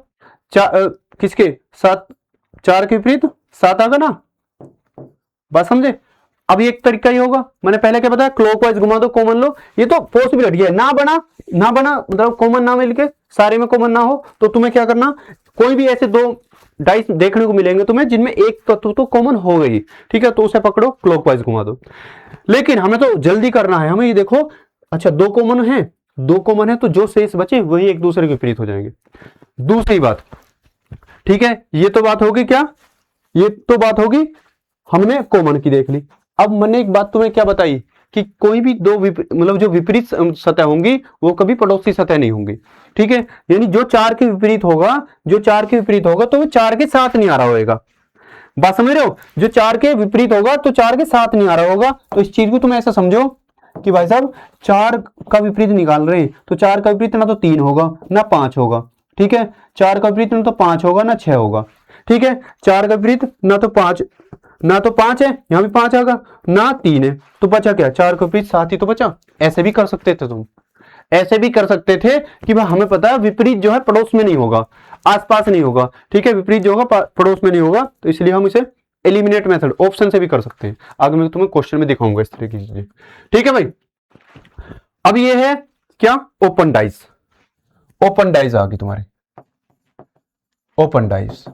किसके 7, 4 के विपरीत 7 आगा ना, बात समझे। अब एक तरीका ही होगा, मैंने पहले क्या बताया, क्लॉकवाइज घुमा दो कॉमन लो, ये तो पॉसिबिलिटी है, ना बना मतलब कॉमन ना मिलके सारे में कॉमन ना हो, तो तुम्हें क्या करना, कोई भी ऐसे 2 डाइस देखने को मिलेंगे तुम्हें जिनमें एक तत्व तो कॉमन हो गई, ठीक है, तो उसे पकड़ो क्लॉकवाइज घुमा दो। लेकिन हमें तो जल्दी करना है, हमें ये देखो, अच्छा 2 कॉमन है तो जो शेष बचे वही एक दूसरे के विपरीत हो जाएंगे। दूसरी बात, ठीक है, ये तो बात होगी क्या, ये तो बात होगी हमने कॉमन की देख ली। अब मैंने एक बात तुम्हें क्या बताई कि कोई भी दो मतलब जो विपरीत सतह होंगी वो कभी पड़ोसी सतह नहीं होंगी। ठीक है, यानी जो 4 के विपरीत होगा, जो 4 के विपरीत होगा तो वो 4 के साथ नहीं आ रहा होगा। बात समझ रहे हो, जो 4 के विपरीत होगा तो 4 के साथ नहीं आ रहा होगा। तो इस चीज को तुम ऐसा समझो कि भाई साहब 4 का विपरीत निकाल रहे हैं तो 4 का विपरीत ना तो 3 होगा ना 5 होगा। ठीक है, 4 का विपरीत ना तो 5 होगा ना 6 होगा। ठीक है, 4 का विपरीत ना तो 5 है, यहां भी 5 आएगा, ना 3 है, तो बचा क्या, 4 का विपरीत 7 ही तो बचा। ऐसे भी कर सकते थे तुम, ऐसे भी कर सकते थे कि भाई हमें पता है विपरीत जो है पड़ोस में नहीं होगा, आसपास नहीं होगा। ठीक है, विपरीत जो होगा पड़ोस में नहीं होगा, तो इसलिए हम इसे एलिमिनेट मेथड ऑप्शन से भी कर सकते हैं। आगे मैं तुम्हें क्वेश्चन में दिखाऊंगा इस तरह की चीजें। ठीक है भाई, अब ये है क्या, ओपन डाइस। ओपन डाइस आ गई तुम्हारी, ओपन डाइस।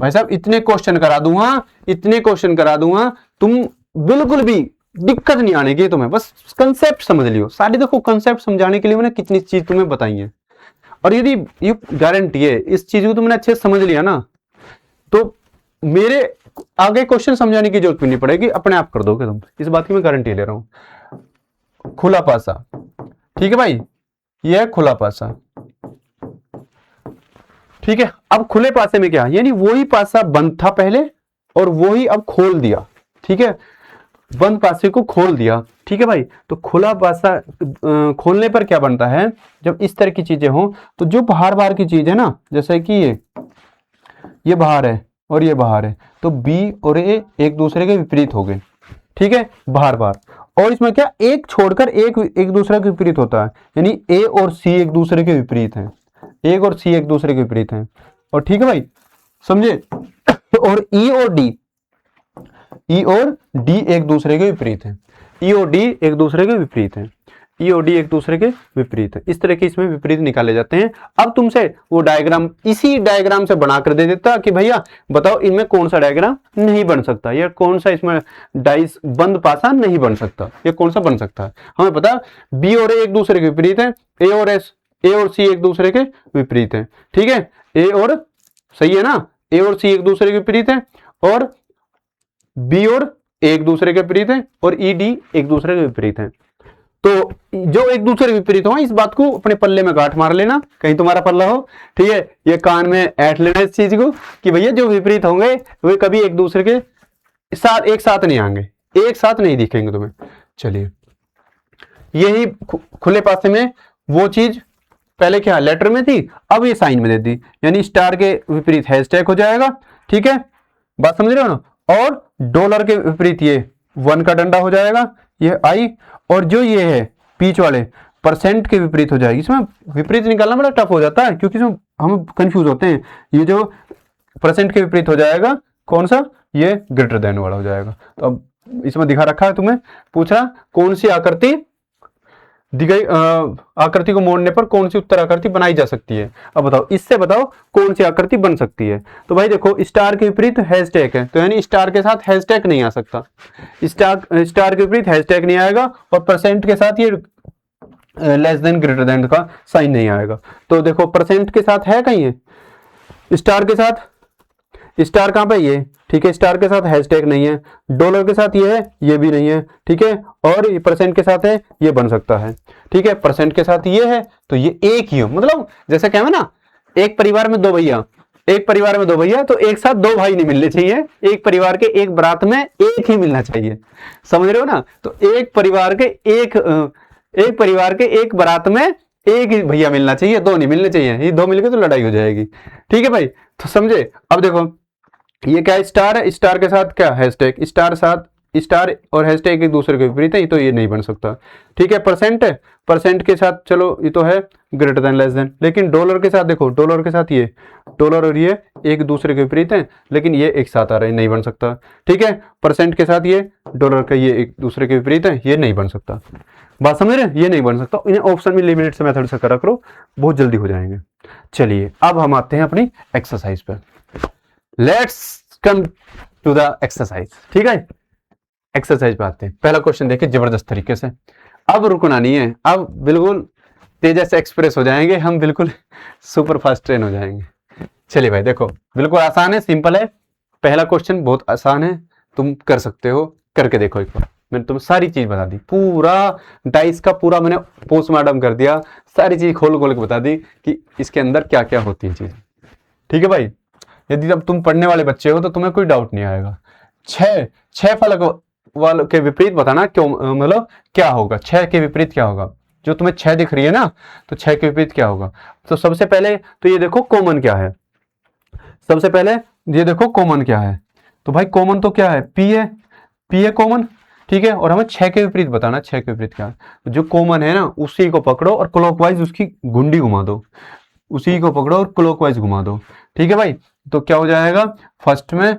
भाई साहब इतने क्वेश्चन करा दूंगा, इतने क्वेश्चन करा दूंगा, तुम बिल्कुल भी दिक्कत नहीं आने की तुम्हें, बस कंसेप्ट समझ लियो सारी। देखो कंसेप्ट समझाने के लिए मैंने कितनी चीज तुम्हें बताई है, और यदि ये गारंटी है इस चीज को तुमने अच्छे से समझ लिया ना, तो मेरे आगे क्वेश्चन समझाने की जरूरत भी नहीं पड़ेगी, अपने आप कर दोगे तुम, इस बात की मैं गारंटी ले रहा हूं। खुला पासा, ठीक है भाई, यह है खुला पासा। ठीक है, अब खुले पासे में क्या, यानी वही पासा बंद था पहले और वही अब खोल दिया। ठीक है, बंद पासे को खोल दिया। ठीक है भाई, तो खुला पासा खोलने पर क्या बनता है, जब इस तरह की चीजें हो तो जो बाहर बाहर की चीज है ना, जैसे कि ये बाहर है और ये बाहर है, तो बी और ए एक दूसरे के विपरीत हो गए। ठीक है, बाहर बाहर, और इसमें क्या एक छोड़कर एक दूसरे के विपरीत होता है, यानी ए और सी एक दूसरे के विपरीत हैं, एक और सी एक दूसरे के विपरीत हैं। और ठीक है भाई, समझे, और ई और डी एक दूसरे के विपरीत हैं, ई और डी एक दूसरे के विपरीत हैं, ई और डी एक दूसरे के विपरीत है। इस तरह के इसमें विपरीत निकाले जाते हैं। अब तुमसे वो डायग्राम इसी डायग्राम से बनाकर दे देता कि भैया बताओ इनमें कौन सा डायग्राम नहीं बन सकता, या कौन सा इसमें डाइस बंद पासा नहीं बन सकता, या कौन सा बन सकता है। हमें पता बी और ए एक दूसरे के विपरीत है, ए और सी एक दूसरे के विपरीत है। ठीक है, ए और, सही है ना, ए और सी एक दूसरे के विपरीत है, और बी और एक दूसरे के विपरीत है, और ई डी एक दूसरे के विपरीत है। तो जो एक दूसरे के विपरीत हो, इस बात को अपने पल्ले में गांठ मार लेना, कहीं तुम्हारा पल्ला हो। ठीक है, ये कान में ऐंठ लेना इस चीज को कि भैया जो विपरीत होंगे वे कभी एक दूसरे के साथ एक साथ नहीं आएंगे, एक साथ नहीं दिखेंगे तुम्हें। चलिए, यही खुले पासे में वो चीज पहले क्या लेटर में थी, अब ये साइन में दे दी, यानी स्टार के विपरीत हैशटैग हो जाएगा। ठीक है, बात समझ रहे हो ना, और डॉलर के विपरीत ये 1 का डंडा हो जाएगा, ये आई, और जो ये है बीच वाले परसेंट के विपरीत हो जाएगी। इसमें विपरीत निकालना बड़ा टफ हो जाता है, क्योंकि इसमें हम कंफ्यूज होते हैं। ये जो परसेंट के विपरीत हो जाएगा कौन सा, ये ग्रेटर देन वाला हो जाएगा। तो अब इसमें दिखा रखा है, तुम्हें पूछा कौन सी आकृति दी गई आकृति को मोड़ने पर कौन सी उत्तर आकृति बनाई जा सकती है। अब बताओ, इससे बताओ कौन सी आकृति बन सकती है। तो भाई देखो, स्टार के विपरीत हैशटैग है, तो यानी स्टार के साथ हैशटैग नहीं आ सकता, स्टार के विपरीत हैशटैग नहीं आएगा, और परसेंट के साथ ये लेस देन ग्रेटर देन का साइन नहीं आएगा। तो देखो परसेंट के साथ है कहीं है, स्टार के साथ, स्टार कहां पे ये, ठीक है, स्टार के साथ हैशटैग नहीं है, डॉलर के साथ ये है, ये भी नहीं है। ठीक है, और ये परसेंट के साथ है, ये बन सकता है। ठीक है, परसेंट के साथ ये है तो ये एक ही हो, मतलब जैसे कहते हैं ना, एक परिवार में दो भैया, एक परिवार में दो भैया, तो एक साथ दो भाई नहीं मिलने चाहिए, एक परिवार के एक बारात में एक ही मिलना चाहिए, समझ रहे हो ना। तो एक परिवार के एक बारात में एक ही भैया मिलना चाहिए, दो नहीं मिलने चाहिए, ये दो मिलके तो लड़ाई हो जाएगी। ठीक है भाई, तो समझे। अब देखो ये क्या स्टार है, स्टार के साथ क्या हैशटैग, स्टार और हैशटैग एक दूसरे के विपरीत है, तो ये नहीं बन सकता। ठीक है, परसेंट है, परसेंट के साथ चलो ये तो है ग्रेटर देन लेस देन, लेकिन डॉलर के साथ देखो, डॉलर के साथ ये डॉलर और ये एक दूसरे के विपरीत है, लेकिन ये एक साथ आ रहे हैं, नहीं बन सकता। ठीक है, परसेंट के साथ ये डॉलर का ये एक दूसरे के विपरीत है, ये नहीं बन सकता। बात समझ रहे हैं, ये नहीं बन सकता। इन्हें ऑप्शन में लिमिट से मेथड से करा करो, बहुत जल्दी हो जाएंगे। चलिए अब हम आते हैं अपनी एक्सरसाइज पर। Let's come to the exercise. ठीक है, एक्सरसाइज पे आते हैं। पहला क्वेश्चन देखिए जबरदस्त तरीके से, अब रुकना नहीं है, अब बिल्कुल तेजा से एक्सप्रेस हो जाएंगे हम, बिल्कुल सुपर फास्ट ट्रेन हो जाएंगे। चलिए भाई देखो, बिल्कुल आसान है, सिंपल है। पहला क्वेश्चन बहुत आसान है, तुम कर सकते हो, करके देखो एक बार। मैंने तुम्हें सारी चीज बता दी, पूरा डाइस का पूरा मैंने पोस्टमार्टम कर दिया, सारी चीज खोल खोल के बता दी कि इसके अंदर क्या क्या होती है चीज। ठीक है भाई, यदि जब तुम पढ़ने वाले बच्चे हो तो तुम्हें कोई डाउट नहीं आएगा। छह फलक वालों के विपरीत बताना क्यों, मतलब क्या होगा, 6 के विपरीत क्या होगा। जो तुम्हें 6 दिख रही है ना, तो 6 के विपरीत क्या होगा। तो सबसे पहले तो ये देखो कॉमन क्या है, सबसे पहले ये देखो कॉमन क्या है। तो भाई कॉमन तो क्या है, पी है, पी है कॉमन। ठीक है, और हमें 6 के विपरीत बताना, 6 के विपरीत क्या है। तो जो कॉमन है ना उसी को पकड़ो और क्लॉकवाइज उसकी गुंडी घुमा दो, उसी को पकड़ो और क्लॉकवाइज घुमा दो। ठीक है भाई, तो क्या हो जाएगा, फर्स्ट में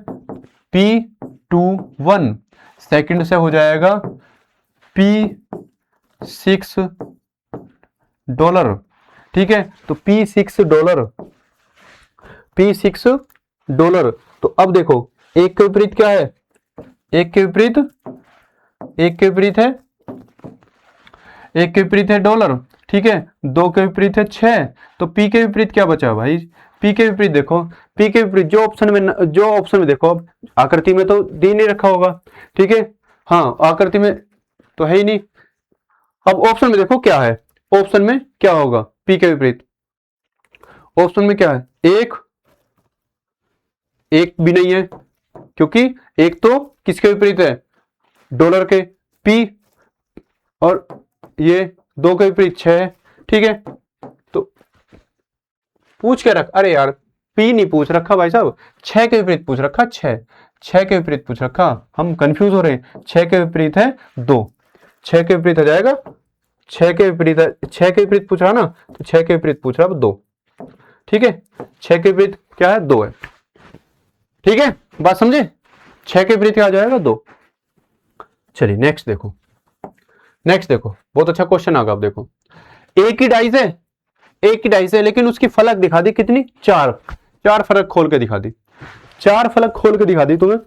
P21, सेकंड से हो जाएगा P6 डॉलर। ठीक है, तो P6 डॉलर, P6 डॉलर। तो अब देखो एक के विपरीत क्या है, एक के विपरीत, एक के विपरीत है, एक के विपरीत है डॉलर। ठीक है, 2 के विपरीत है 6, तो P के विपरीत क्या बचा भाई, P के विपरीत देखो, P के विपरीत जो ऑप्शन में देखो, अब आकृति में तो D नहीं रखा होगा। ठीक है, हाँ आकृति में तो है ही नहीं। अब ऑप्शन में देखो क्या है, ऑप्शन में क्या होगा P के विपरीत, ऑप्शन में क्या है, एक भी नहीं है, क्योंकि एक तो किसके विपरीत है, डॉलर के, P, और ये 2 के विपरीत 6 है। ठीक है, तो पूछ के रख, अरे यार P नहीं पूछ रखा भाई साहब, 6 के विपरीत पूछ रखा, 6 के विपरीत पूछ रखा, हम कंफ्यूज हो रहे हैं। 6 के विपरीत है 2, 6 के विपरीत हो जाएगा, 6 के विपरीत है, 6 के विपरीत पूछ रहा ना, तो 6 के विपरीत पूछ रहा 2। ठीक है, 6 के विपरीत क्या है, 2 है। ठीक है, बात समझे, 6 के विपरीत क्या आ जाएगा, 2। चलिए नेक्स्ट देखो, नेक्स्ट देखो, बहुत अच्छा क्वेश्चन आगा। अब देखो एक ही डाइस है, एक ही डाइस है, लेकिन उसकी फलक दिखा दी कितनी, 4 फलक खोल के दिखा दी, 4 फलक खोल के दिखा दी तुम्हें।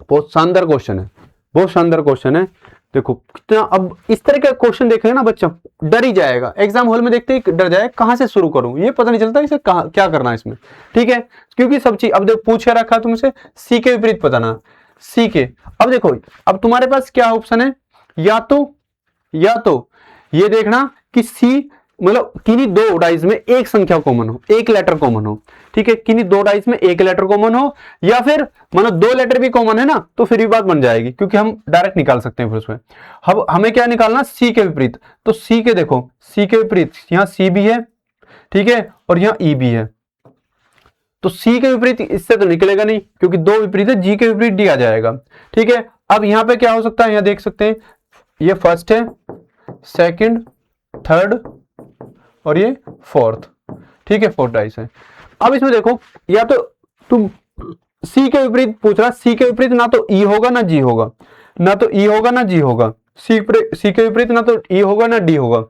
बहुत शानदार क्वेश्चन है, बहुत शानदार क्वेश्चन है। देखो कितना, अब इस तरह का क्वेश्चन देखेगा ना बच्चा डर ही जाएगा, एग्जाम हॉल में देखते ही डर जाए, कहां से शुरू करूं, ये पता नहीं चलता इसे क्या करना है इसमें। ठीक है, क्योंकि सब चीज, अब देखो पूछ के रखा तुमसे सी के विपरीत बताना, सी के। अब देखो, अब तुम्हारे पास क्या ऑप्शन है, या तो ये देखना कि सी, मतलब किन्हीं 2 डाइस में एक संख्या कॉमन हो, एक लेटर कॉमन हो। ठीक है, किन्हीं 2 डाइस में एक लेटर कॉमन हो, या फिर मतलब 2 लेटर भी कॉमन है ना, तो फिर भी बात बन जाएगी, क्योंकि हम डायरेक्ट निकाल सकते हैं फिर उसमें। अब हमें क्या निकालना, सी के विपरीत। तो सी के देखो, सी के विपरीत यहां सी भी है, ठीक है, और यहां ई भी है। तो सी के विपरीत इससे तो निकलेगा नहीं, क्योंकि 2 विपरीत है, जी के विपरीत डी आ जाएगा। ठीक है, अब यहां पे क्या हो सकता है, यहां देख सकते हैं, ये फर्स्ट है, सेकंड, थर्ड और ये फोर्थ। ठीक है, 4 डाइस है। अब इसमें देखो, या तो तुम सी के विपरीत पूछ रहा, सी के विपरीत ना तो ई होगा ना जी होगा, ना तो ई होगा ना जी होगा, सी के विपरीत ना तो ई होगा ना डी होगा,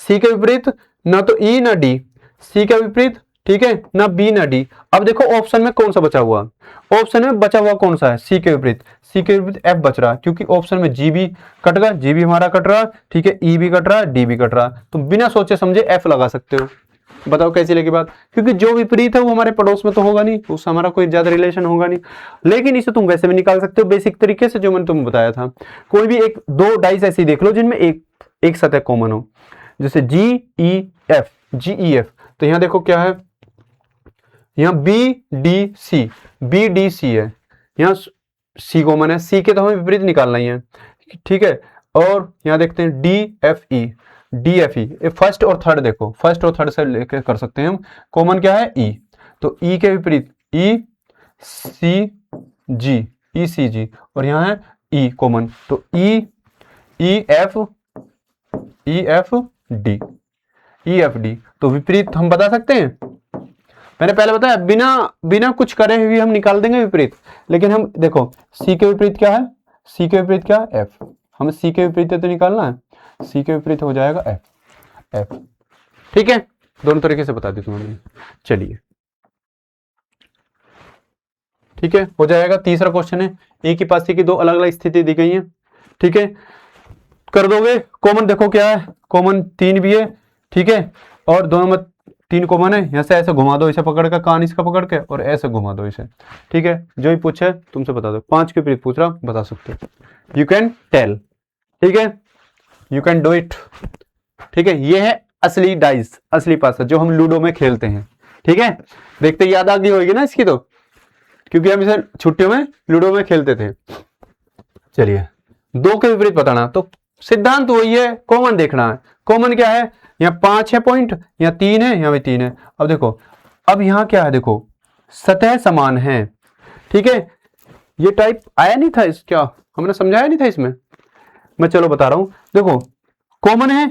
सी के विपरीत ना तो ई ना डी, सी के विपरीत, ठीक है, ना बी ना डी। अब देखो ऑप्शन में कौन सा बचा हुआ, ऑप्शन में बचा हुआ कौन सा है, सी के विपरीत, सी के विपरीत एफ बच रहा, क्योंकि ऑप्शन में जी भी कट गया, जी भी हमारा कट रहा, ठीक है, ई भी कट रहा, डी भी कट रहा, तो बिना सोचे समझे एफ लगा सकते हो। बताओ कैसी लगी बात, क्योंकि जो विपरीत है वो हमारे पड़ोस में तो होगा नहीं, उससे हमारा कोई ज्यादा रिलेशन होगा नहीं। लेकिन इसे तुम वैसे भी निकाल सकते हो बेसिक तरीके से, जो मैंने तुम्हें बताया था। कोई भी 2 डाइस ऐसी देख लो जिनमें एक सतह कॉमन हो, जैसे जी ई एफ, तो यहां देखो क्या है, यहां बी डी सी है, यहां सी कॉमन है, सी के तो हमें विपरीत निकालना ही है। ठीक है, और यहां देखते हैं डी एफ ई, फर्स्ट और थर्ड देखो, फर्स्ट और थर्ड से लेकर कर सकते हैं हम, कॉमन क्या है ई, तो ई के विपरीत ई सी जी, और यहां है ई कॉमन, तो ई एफ डी, तो विपरीत हम बता सकते हैं। मैंने पहले बताया बिना कुछ करे हुए हम निकाल देंगे विपरीत, लेकिन हम देखो सी के विपरीत क्या है, सी के विपरीत क्या है, एफ, हमें सी के विपरीत तो निकालना है, सी के विपरीत हो जाएगा एफ। ठीक है, दोनों तरीके से बता दी तुम्हें। चलिए ठीक है, हो जाएगा। तीसरा क्वेश्चन है, एक ही पासी की 2 अलग अलग स्थिति दी गई है, ठीक है, कर दोगे। कॉमन देखो क्या है, कॉमन 3 भी है, ठीक है, और दोनों में तीन कॉमन है, यहाँ से ऐसे घुमा दो, इसे पकड़ कर कान इसका पकड़ के और ऐसे घुमा दो इसे, ठीक है। जो ही पूछे तुमसे बता दो, 5 के विपरीत पूछ रहा, बता सकते हो, यू कैन टेल, ठीक है, यू कैन डू इट, ठीक है। ये है असली डाइस, असली पासा जो हम लूडो में खेलते हैं, ठीक है। देखते याद आ गई होगी ना इसकी तो, क्योंकि हम इसे छुट्टियों में लूडो में खेलते थे। चलिए, 2 के विपरीत बताना, तो सिद्धांत वही है, कॉमन देखना है। कॉमन क्या है, यहाँ 5 है पॉइंट, यहाँ 3 है, यहाँ भी 3 है। अब देखो, अब यहाँ क्या है, देखो सतह समान है, ठीक है। ये टाइप आया नहीं था इस, क्या हमने समझाया नहीं था इसमें, मैं चलो बता रहा हूं। देखो कॉमन है,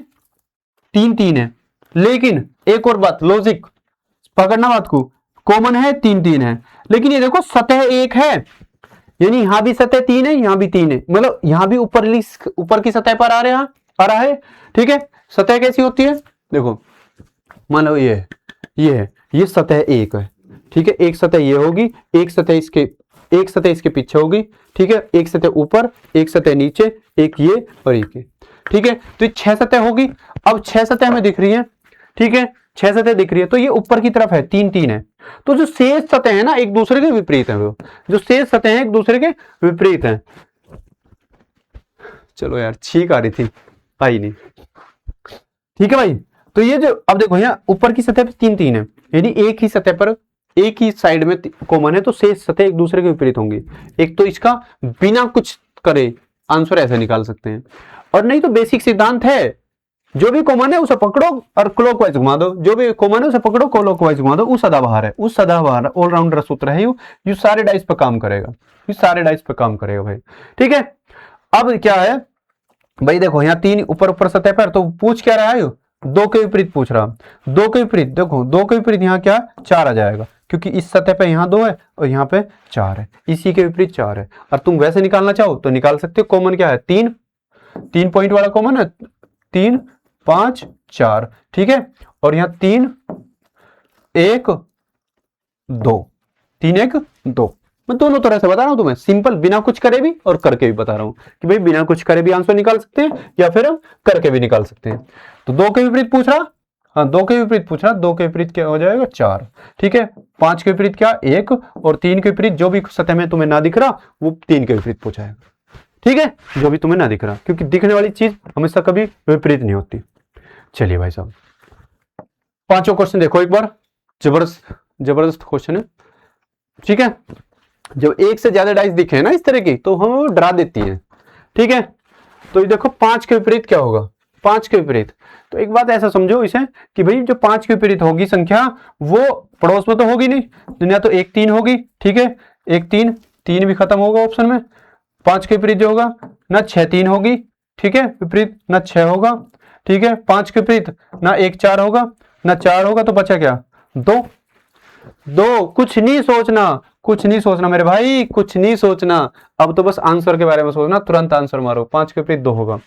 3 है, लेकिन एक और बात, लॉजिक पकड़ना बात को, कॉमन है 3 है, लेकिन ये देखो सतह एक है, यानी यहां भी सतह 3 है, यहां भी 3 है, मतलब यहां भी ऊपर की सतह पर आ रहा है, ठीक है। सतह कैसी होती है, देखो मान लो ये है, ये सतह एक है, ठीक है। एक सतह ये होगी, एक सतह इसके पीछे होगी, ठीक है। एक सतह ऊपर, एक सतह नीचे, एक ये और एक ये, ठीक है। तो ये 6 सतह होगी। अब 6 सतह में दिख रही है, ठीक है, 6 सतह दिख रही है, तो ये ऊपर की तरफ है, 3 है। तो जो शेष सतह है ना, एक दूसरे के विपरीत है, वो जो शेष सतह है एक दूसरे के विपरीत है। चलो यार, छींक आ रही थी, आई नहीं, ठीक है भाई। तो ये जो अब देखो यहाँ ऊपर की सतह पे 3 है, यानी एक ही सतह पर एक ही साइड में कॉमन है, तो शेष सतह एक दूसरे के विपरीत होंगी। एक तो इसका बिना कुछ करे आंसर ऐसे निकाल सकते हैं, और नहीं तो बेसिक सिद्धांत है, जो भी कॉमन है उसे पकड़ो और क्लॉकवाइज घुमा दो, जो भी कॉमन है उसे पकड़ो क्लॉकवाइज घुमा दो, वो सदाबहार है, उस सदाबहार ऑलराउंडर सूत्र है, ये सारे डाइस पे काम करेगा, ये सारे डाइस पे काम करेगा भाई, ठीक है। अब क्या है भाई, देखो यहाँ 3 ऊपर सतह पर, तो पूछ क्या रहा है, 2 के विपरीत पूछ रहा। 2 के विपरीत, देखो 2 के विपरीत यहाँ क्या 4 आ जाएगा, क्योंकि इस सतह पे यहाँ 2 है और यहाँ पे 4 है, इसी के विपरीत 4 है। और तुम वैसे निकालना चाहो तो निकाल सकते हो, कॉमन क्या है 3 पॉइंट वाला कॉमन है, 3 5 4, ठीक है। और यहाँ 3 1 2, 3 1 2, मैं दोनों तरह से बता रहा हूं तुम्हें, सिंपल, बिना कुछ करे भी और करके भी बता रहा हूं कि भाई बिना कुछ करे भी आंसर निकाल सकते हैं या फिर हम करके भी निकाल सकते हैं। तो 2 के विपरीत पूछ रहा, हाँ 2 के विपरीत पूछ रहा, 2 के विपरीत क्या हो जाएगा 4, ठीक है। 5 के विपरीत क्या 1, और 3 के विपरीत जो भी सतह में तुम्हें ना दिख रहा वो 3 के विपरीत पूछाएगा, ठीक है, जो भी तुम्हें ना दिख रहा, क्योंकि दिखने वाली चीज हमेशा कभी विपरीत नहीं होती। चलिए भाई साहब, पांचों क्वेश्चन देखो एक बार, जबरदस्त क्वेश्चन है, ठीक है। जब एक से ज्यादा डाइस दिखे ना इस तरह की, तो हम डरा देती हैं, ठीक है। तो ये देखो 5 के विपरीत क्या होगा, 5 के विपरीत, तो एक बात ऐसा समझो इसे कि भाई जो 5 के विपरीत होगी संख्या, वो पड़ोस में तो होगी नहीं, दुनिया तो 1 3 होगी, ठीक है। 1 3 भी खत्म होगा ऑप्शन में। 5 के विपरीत जो होगा ना 6 3 होगी, ठीक है, विपरीत ना 6 होगा, ठीक है। 5 के विपरीत ना 1 4 होगा, ना 4 होगा, तो बचा क्या 2। कुछ नहीं सोचना मेरे भाई, कुछ नहीं सोचना, अब तो बस आंसर के बारे में सोचना, तुरंत आंसर मारो। 5 के विपरीत 2 होगा,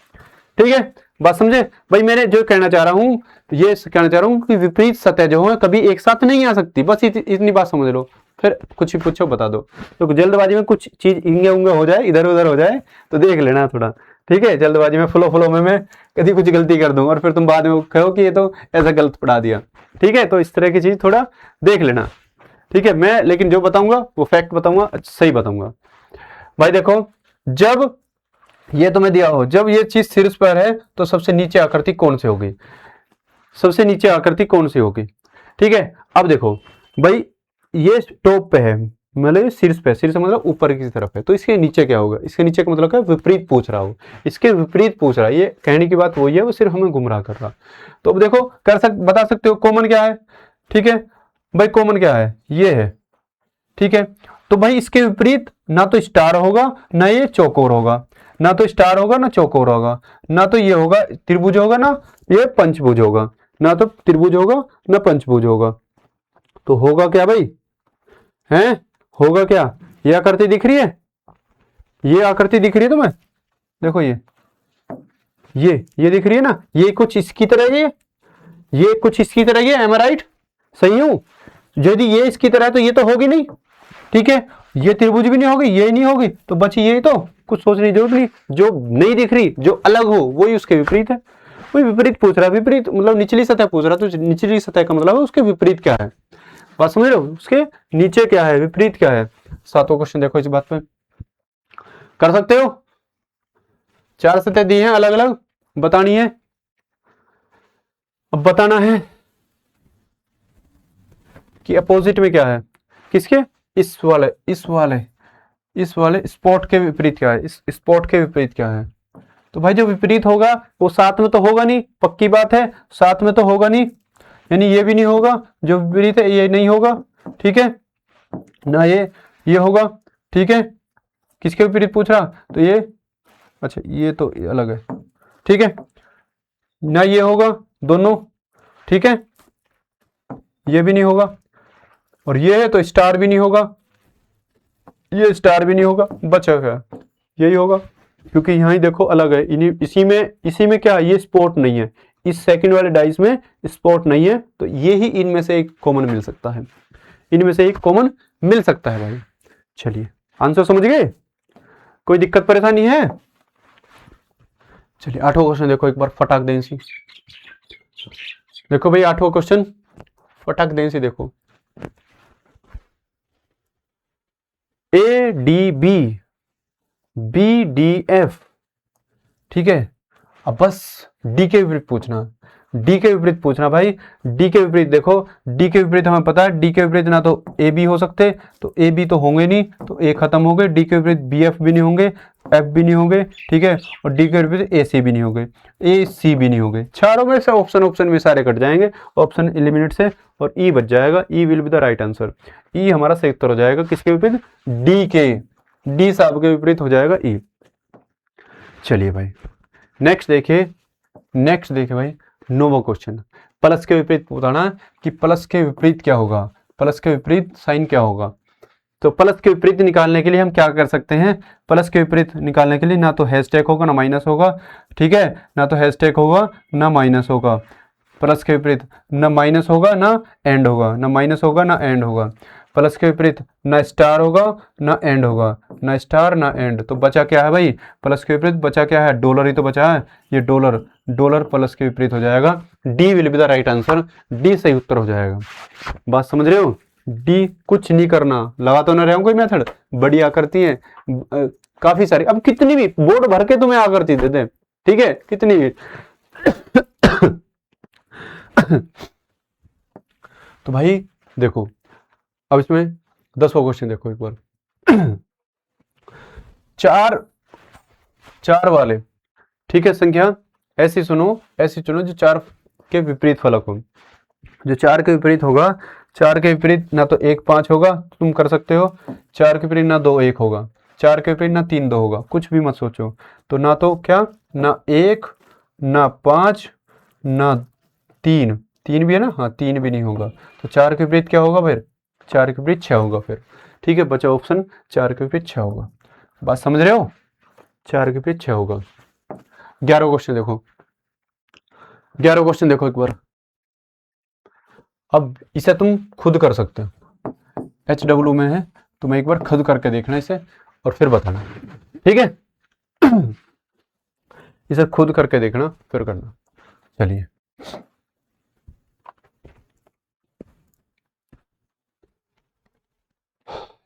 ठीक है, बात समझे भाई। मैंने जो कहना चाह रहा हूं, ये कहना चाह रहा हूं कि विपरीत सतह जो है कभी एक साथ नहीं आ सकती, बस इतनी बात समझ लो, फिर कुछ भी पूछो बता दो। तो जल्दबाजी में कुछ चीज इंगे उंगे हो जाए, इधर उधर हो जाए तो देख लेना थोड़ा, ठीक है। जल्दबाजी में फ्लो में मैं कभी कुछ गलती कर दूं और फिर तुम बाद में कहो कि ये तो ऐसा गलत पढ़ा दिया, ठीक है। तो इस तरह की चीज थोड़ा देख लेना, ठीक है। मैं लेकिन जो बताऊंगा वो फैक्ट बताऊंगा, सही बताऊंगा भाई। देखो जब ये तुम्हें दिया हो, जब ये चीज शीर्ष पर है तो सबसे नीचे आकृति कौन सी होगी, सबसे नीचे आकृति कौन सी होगी, ठीक है। अब देखो भाई ये टॉप पे है, मतलब शीर्ष पे, शीर्ष मतलब ऊपर की तरफ है, तो इसके नीचे क्या होगा, इसके नीचे का मतलब क्या, विपरीत पूछ रहा हो, इसके विपरीत पूछ रहा है, ये कहने की बात वही है, वो सिर्फ हमें गुमराह कर रहा। तो अब देखो बता सकते हो कॉमन क्या है, ठीक है भाई, कॉमन क्या है ये है, ठीक है। तो भाई इसके विपरीत ना तो स्टार होगा ना ये चौकोर होगा, ना तो स्टार होगा ना चौकोर होगा, ना तो ये होगा त्रिभुज होगा ना ये पंचभुज होगा, ना तो त्रिभुज होगा ना पंचभुज होगा, तो होगा क्या भाई, हैं होगा क्या, ये आकृति दिख रही है, ये आकृति दिख रही है तुम्हें, देखो ये दिख रही है ना, ये कुछ इसकी तरह, ये कुछ इसकी तरह, ये एम आई राइट, सही हूं। यदि ये इसकी तरह है तो ये तो होगी नहीं, ठीक है, ये त्रिभुज भी नहीं होगी, ये नहीं होगी, तो बची ये, तो कुछ सोचने की जरूरत नहीं, जो नहीं दिख रही, जो अलग हो वही उसके विपरीत है। वही विपरीत पूछ रहा है, विपरीत मतलब निचली सतह पूछ रहा है, तो निचली सतह का मतलब है उसके विपरीत क्या है, बात समझ रहे हो, उसके नीचे क्या है, विपरीत क्या है। 7वां क्वेश्चन देखो, इस बात पे कर सकते हो। 4 सतह दी हैं अलग अलग, बतानी है। अब बताना है कि अपोजिट में क्या है, किसके, इस वाले स्पॉट के विपरीत क्या है, इस स्पॉट के विपरीत क्या है। तो भाई जो विपरीत होगा वो साथ में तो होगा नहीं, पक्की बात है, साथ में तो होगा नहीं, यानी ये भी नहीं होगा, जो विपरीत है ये नहीं होगा, ठीक है ना, ये होगा, ठीक है। किसके विपरीत पूछ रहा, तो ये, अच्छा ये तो अलग है, ठीक है ना, ये होगा दोनों, ठीक है, ये भी नहीं होगा, और ये है तो स्टार भी नहीं होगा, ये स्टार भी नहीं होगा, बचा क्या, यही होगा, क्योंकि यहाँ ही देखो अलग है, इसी में क्या, ये स्पॉट नहीं है, इस सेकंड वाले डाइस में स्पॉट नहीं है, तो ये ही इनमें से एक कॉमन मिल सकता है, इनमें से एक कॉमन मिल सकता है भाई। चलिए आंसर समझ गए, कोई दिक्कत परेशानी है। चलिए 8वां क्वेश्चन देखो एक बार, फटाक दें सी, देखो भाई 8वां क्वेश्चन, फटाक दें सी देखो, ADB BDF, ठीक है। अब बस डी के विपरीत पूछना, डी के विपरीत पूछना भाई, डी के विपरीत देखो, डी के विपरीत हमें पता है, डी के विपरीत ना तो ए बी हो सकते, तो ए बी तो होंगे नहीं, तो ए खत्म हो गए, डी के विपरीत बी एफ भी नहीं होंगे, एफ भी नहीं होंगे, ठीक है, और डी के विपरीत ए सी भी नहीं होंगे, ए सी भी नहीं होंगे, चारों में से ऑप्शन में सारे कट जाएंगे, ऑप्शन एलिमिनेट से, और ई बच जाएगा, E will be the right answer, E हमारा सही उत्तर हो जाएगा, किसके विपरीत, डी के, डी साहब के विपरीत हो जाएगा ई। चलिए भाई नेक्स्ट देखिए भाई 9वां क्वेश्चन, प्लस के विपरीत बताना कि प्लस के विपरीत क्या होगा, प्लस के विपरीत साइन क्या होगा। तो प्लस के विपरीत निकालने के लिए हम क्या कर सकते हैं, प्लस के विपरीत निकालने के लिए ना तो हैशटैग होगा ना माइनस होगा, ठीक है, ना तो हैशटैग होगा ना माइनस होगा, प्लस के विपरीत ना माइनस होगा ना एंड होगा, ना माइनस होगा ना एंड होगा, प्लस के विपरीत ना स्टार होगा ना एंड होगा, ना स्टार ना एंड, तो बचा क्या है भाई, प्लस के विपरीत बचा क्या है, डॉलर ही तो बचा है, ये डॉलर, डॉलर प्लस के विपरीत हो जाएगा, D will be the right answer, D सही उत्तर हो जाएगा। बात समझ रहे हो, डी कुछ नहीं करना, लगा तो ना रहा हूं कोई मेथड, बड़ी आकृति है काफी सारी, अब कितनी भी बोर्ड भर के तुम्हें आकृति दे दे, ठीक है, कितनी भी तो भाई देखो अब इसमें 10वां क्वेश्चन देखो एक बार चार वाले, ठीक है, संख्या ऐसी चुनो जो 4 के विपरीत फलक हो, जो 4 के विपरीत होगा, 4 के विपरीत ना तो 1 5 होगा, तुम कर सकते हो, 4 के विपरीत ना 2 1 होगा, 4 के विपरीत ना 3 2 होगा, कुछ भी मत सोचो, तो ना तो क्या, ना 1 ना 5 ना 3 भी है ना, हाँ 3 भी नहीं होगा, तो 4 के विपरीत क्या होगा फिर, 4 के विपरीत 6 होगा फिर, ठीक है, बचा ऑप्शन 4 के विपरीत 6 होगा। बात समझ रहे हो, 4 के विपरीत 6 होगा। 11वां क्वेश्चन देखो, 11वां क्वेश्चन देखो एक बार, अब इसे तुम खुद कर सकते हो, HW में है, तुम एक बार खुद करके देखना इसे और फिर बताना, ठीक है इसे खुद करके देखना फिर करना। चलिए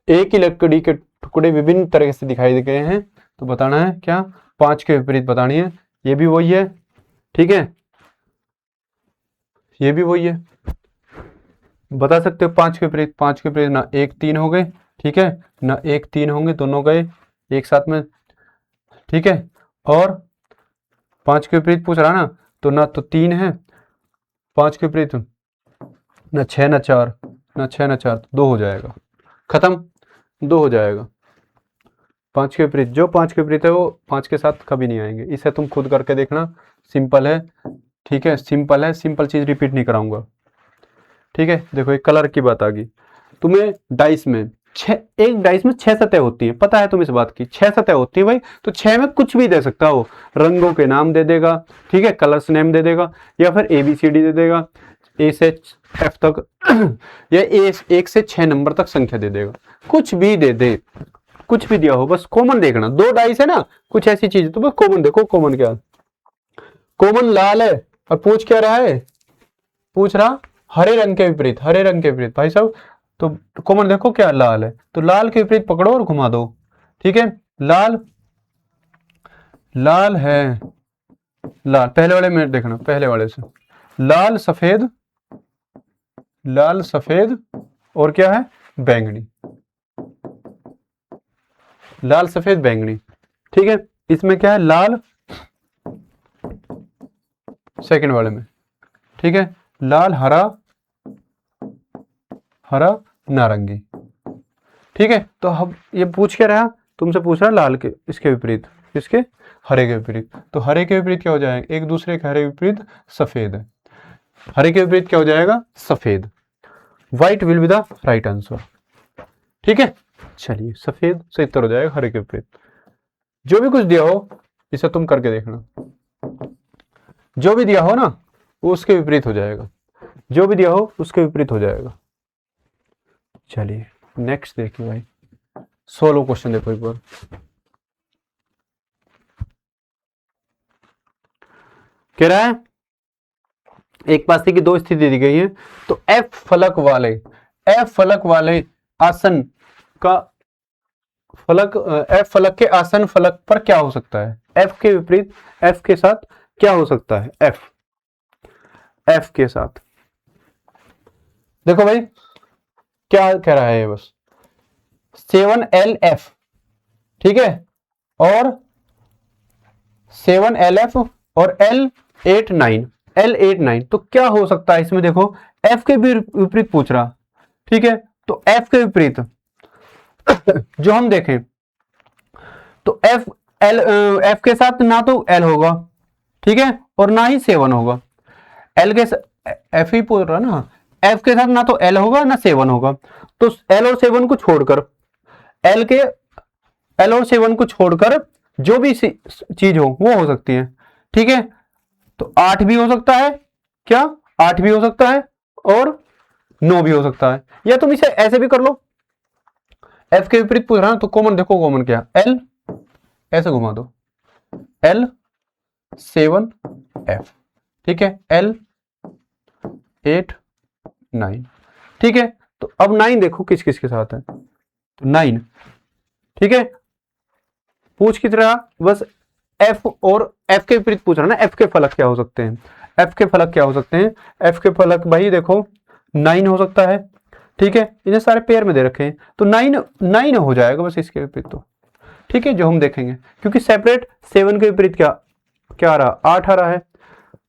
एक ही लकड़ी के टुकड़े विभिन्न तरह से दिखाई दे गए हैं, तो बताना है क्या, 5 के विपरीत बतानी है, ये भी वही है, ठीक है, ये भी वही है, बता सकते हो 5 के विपरीत, 5 के विपरीत ना 1 3 हो गए, ठीक है, ना 1 3 होंगे, दोनों गए एक साथ में, ठीक है, और 5 के विपरीत पूछ रहा ना, तो ना तो 3 है, 5 के विपरीत ना 6 ना 4, ना 6 ना 4, तो 2 हो जाएगा, खत्म, 2 हो जाएगा। 5 के विपरीत, जो 5 के विपरीत है वो 5 के साथ कभी नहीं आएंगे, इसे तुम खुद करके देखना, सिंपल है, ठीक है, सिंपल है, सिंपल चीज रिपीट नहीं कराऊंगा, ठीक है। देखो एक कलर की बात आ गई, तुम्हें डाइस में एक डाइस में 6 सतह होती है, पता है तुम इस बात की, 6 सतह होती है भाई, तो 6 में कुछ भी दे सकता हो, रंगों के नाम दे देगा, ठीक है, कलर्स नेम दे देगा, या फिर ABCD दे देगा, A से F तक या 1 से 6 नंबर तक संख्या दे देगा, कुछ भी दे दे, कुछ भी दिया हो, बस कॉमन देखना, 2 डाइस है ना, कुछ ऐसी चीज तो बस कॉमन देखो, कॉमन क्या, कॉमन लाल है और पूछ क्या रहा है, पूछ रहा हरे रंग के विपरीत, हरे रंग के विपरीत भाई साहब। तो कॉमन देखो क्या लाल है, तो लाल के विपरीत पकड़ो और घुमा दो। ठीक है, लाल, लाल है, लाल पहले वाले में देखना, पहले वाले से लाल सफेद, लाल सफेद और क्या है बैंगनी, लाल सफेद बैंगनी। ठीक है, इसमें क्या है लाल सेकंड वाले में। ठीक है, लाल हरा, हरा नारंगी। ठीक है, तो हम ये पूछ क्या रहा, तुमसे पूछ रहा लाल के इसके विपरीत, इसके हरे के विपरीत। तो हरे के विपरीत क्या हो जाएगा, एक दूसरे के हरे विपरीत सफेद है, हरे के विपरीत क्या हो जाएगा सफेद। White will be the right answer. ठीक है, चलिए सफेद सही उत्तर हो जाएगा हरे के विपरीत। जो भी कुछ दिया हो इसे तुम करके देखना, जो भी दिया हो ना वो उसके विपरीत हो जाएगा, जो भी दिया हो उसके विपरीत हो जाएगा। चलिए नेक्स्ट देखिए भाई, 16 क्वेश्चन देखो एक बार। कह रहा है एक पासे की दो स्थिति दी गई है, तो एफ फलक वाले आसन का फलक, एफ फलक के आसन फलक पर क्या हो सकता है, एफ के विपरीत एफ के साथ क्या हो सकता है, एफ के साथ। देखो भाई क्या कह रहा है ये, बस 7LF। ठीक है, और 7LF और L89, तो क्या हो सकता है इसमें, देखो F के विपरीत पूछ रहा। ठीक है, तो F के विपरीत जो हम देखें तो F के साथ ना तो L होगा, ठीक है, और ना ही 7 होगा। L के F ही पूछ रहा ना, F के साथ ना तो L होगा ना 7 होगा, तो L और 7 को छोड़कर L और 7 को छोड़कर जो भी चीज हो वो हो सकती है। ठीक है, तो 8 भी हो सकता है, क्या 8 भी हो सकता है और 9 भी हो सकता है, या तुम इसे ऐसे भी कर लो, F के विपरीत पूछ रहा ना, तो कॉमन देखो, कॉमन क्या L, ऐसे घुमा दो L7F। ठीक है, L8 9। ठीक है, तो अब 9 देखो किस किस के साथ है, तो 9। ठीक है, पूछ किस रहा, बस F और F के विपरीत पूछ रहा ना, F के फलक क्या हो सकते हैं, F के फलक क्या हो सकते हैं, F के फलक भाई देखो 9 हो सकता है। ठीक है, इन्हें सारे पेयर में दे रखे हैं, तो 9 हो जाएगा बस इसके विपरीत। तो ठीक है, जो हम देखेंगे, क्योंकि सेपरेट 7 के विपरीत क्या क्या आ रहा, 8 आ रहा है।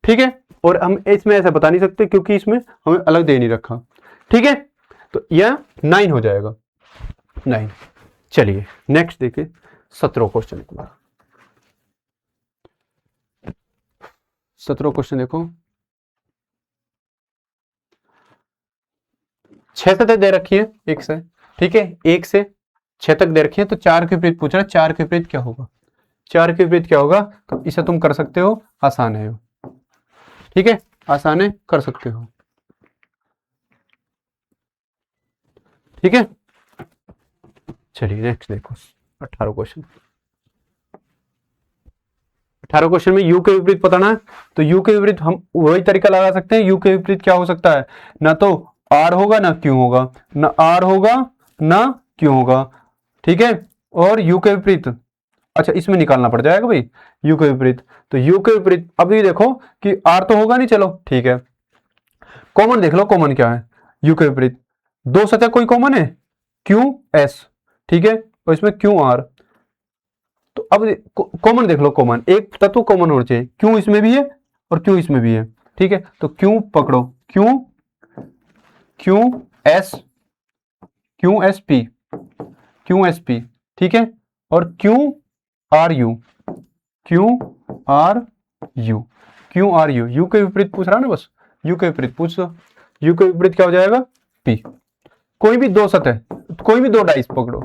ठीक है, और हम इसमें ऐसा बता नहीं सकते क्योंकि इसमें हमें अलग दे नहीं रखा। ठीक है, तो यह 9 हो जाएगा, 9। चलिए नेक्स्ट देखिए 17 क्वेश्चन एक बार, 17 क्वेश्चन देखो। 6 तक दे रखी है 1 से, ठीक है, 1 से 6 तक दे रखी है, तो 4 के विपरीत पूछ रहा है, 4 के विपरीत क्या होगा, 4 के विपरीत क्या होगा, तो इसे तुम कर सकते हो, आसान है। ठीक है, आसान है, कर सकते हो। ठीक है, चलिए नेक्स्ट देखो 18 क्वेश्चन। 18 क्वेश्चन में यू के विपरीत बताना है, तो यू के विपरीत हम वही तरीका लगा सकते हैं। यू के विपरीत क्या हो सकता है, ना तो आर होगा ना क्यू होगा, ना आर होगा ना क्यू होगा। ठीक है, और यू के विपरीत, अच्छा इसमें निकालना पड़ जाएगा भाई यू के विपरीत, तो यू के विपरीत अभी देखो कि आर तो होगा नहीं, चलो ठीक है, कॉमन देख लो, कॉमन क्या है यू के विपरीत, दो सतह कोई कॉमन है क्यू एस, ठीक है, और इसमें क्यू आर, तो अब कॉमन देख लो, कॉमन एक तत्व कॉमन होना चाहिए, क्यू इसमें भी है और क्यू इसमें भी है। ठीक है, तो क्यू पकड़ो, Q Q S P, Q S P, ठीक है, और Q R you, Q R you, Q R you, you के विपरीत पूछ रहा ना, बस यू के विपरीत पूछ दो, यू के विपरीत क्या हो जाएगा पी। कोई भी दो सतह, कोई भी दो डाइस पकड़ो,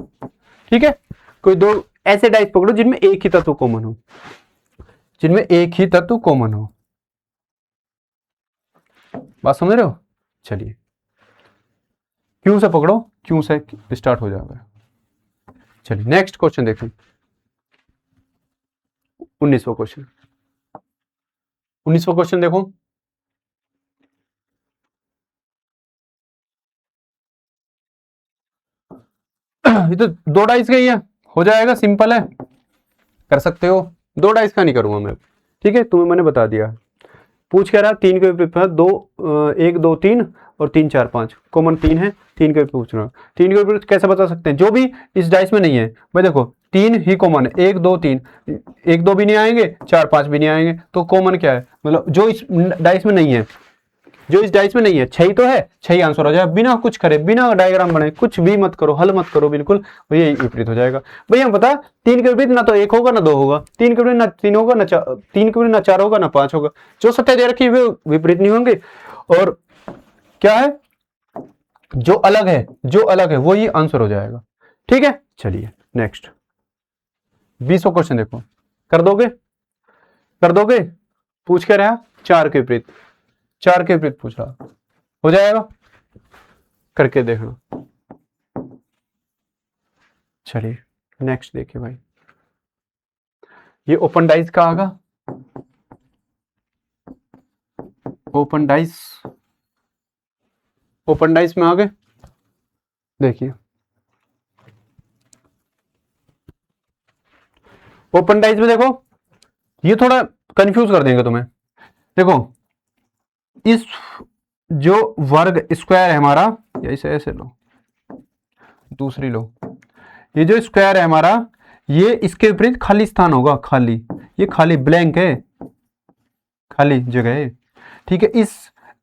ठीक है, कोई दो ऐसे डाइस पकड़ो जिनमें एक ही तत्व कॉमन हो, जिनमें एक ही तत्व कॉमन हो, बात समझ रहे हो। चलिए क्यू से पकड़ो, क्यू से स्टार्ट हो जाएगा। चलिए नेक्स्ट क्वेश्चन देखें, 19वां क्वेश्चन, 19वां क्वेश्चन देखो, ये तो 2 डाइस का ही है, हो जाएगा, सिंपल है, कर सकते हो। 2 डाइस का नहीं करूंगा मैं, ठीक है, तुम्हें मैंने बता दिया। पूछ क्या रहा, 3 के विपरीत 2, 1 2 3 और 3 4 5 कॉमन 3 है, 3 के विपरीत पूछ रहा हूँ। 3 के विपरीत कैसे बता सकते हैं, जो भी इस डाइस में नहीं है भाई, देखो 3 ही कॉमन है, 1 2 3, 1 2 भी नहीं आएंगे, 4 5 भी नहीं आएंगे, तो कॉमन क्या है, मतलब जो इस डाइस में नहीं है, जो इस डाइस में नहीं है, 6 तो है, 6 आंसर हो जाए, बिना कुछ करे, बिना डायग्राम बने, कुछ भी मत करो, हल मत करो, बिल्कुल ये विपरीत हो जाएगा। भैया पता 3 के विपरीत ना तो 1 होगा ना 2 होगा, 3 के विपरीत ना 3 होगा ना 4, 3 के विपरीत ना 4 होगा ना 5 होगा, जो सत्य दे रखी है विपरीत नहीं होंगे। और क्या है, जो अलग है, जो अलग है वही आंसर हो जाएगा, ठीक है। चलिए नेक्स्ट 20वां क्वेश्चन देखो, कर दोगे, कर दोगे, पूछ क्या रहा, 4 के विपरीत, 4 के विपरीत पूछ रहा, हो जाएगा, करके देखना। चलिए नेक्स्ट देखिए भाई, ये ओपन डाइस का आगा, ओपन डाइस, ओपन डाइस में आगे देखिए, ओपन डाइस में देखो, ये थोड़ा कंफ्यूज कर देंगे तुम्हें। देखो इस जो वर्ग स्क्वायर है हमारा, या इसे ऐसे लो, दूसरी लो, ये जो स्क्वायर है हमारा, ये इसके विपरीत खाली स्थान होगा, खाली, ये खाली ब्लैंक है, खाली जगह है, ठीक है।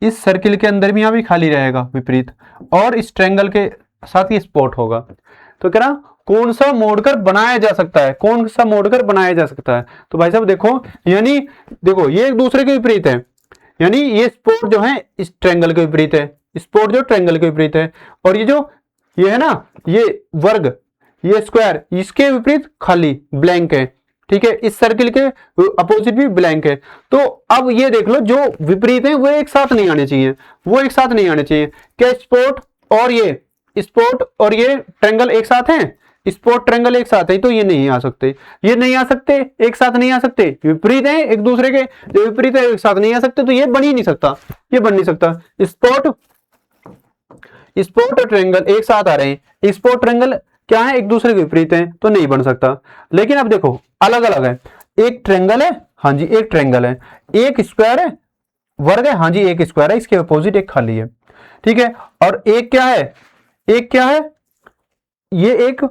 इस सर्किल के अंदर भी यहां भी खाली रहेगा विपरीत, और इस ट्रायंगल के साथ ये स्पॉट होगा। तो कह रहा कौन सा मोड़कर बनाया जा सकता है, कौन सा मोड़कर बनाया जा सकता है, तो भाई साहब देखो, यानी देखो ये एक दूसरे के विपरीत है, यानी ये स्पॉट जो है इस ट्रायंगल के विपरीत है, स्पॉट जो ट्रायंगल के विपरीत है, और ये जो ये है ना, ये वर्ग, ये स्क्वायर, इसके विपरीत खाली ब्लैंक है, ठीक है। इस सर्किल के अपोजिट भी ब्लैंक है। तो अब ये देख लो, जो विपरीत है वो एक साथ नहीं आने चाहिए, वो एक साथ नहीं आने चाहिए। क्या स्पॉट और ये स्पॉट और ये ट्रायंगल एक साथ हैं, स्पॉट ट्रायंगल एक साथ है, तो ये नहीं आ सकते, ये नहीं आ सकते, एक साथ नहीं आ सकते, विपरीत है एक दूसरे के, जो विपरीत है एक साथ नहीं आ सकते, तो ये बन ही नहीं सकता, ये बन नहीं सकता। स्पॉट, स्पॉट और ट्रायंगल एक साथ आ रहे हैं, स्पॉट ट्रायंगल क्या है, एक दूसरे के विपरीत है, तो नहीं बन सकता। लेकिन अब देखो अलग अलग है, एक ट्रायंगल है, हाँ जी एक ट्रायंगल है, एक स्क्वायर है, वर्ग है, हाँ जी एक स्क्वायर है, इसके अपोजिट एक खाली है, ठीक है। और एक क्या है, एक क्या है, ये एक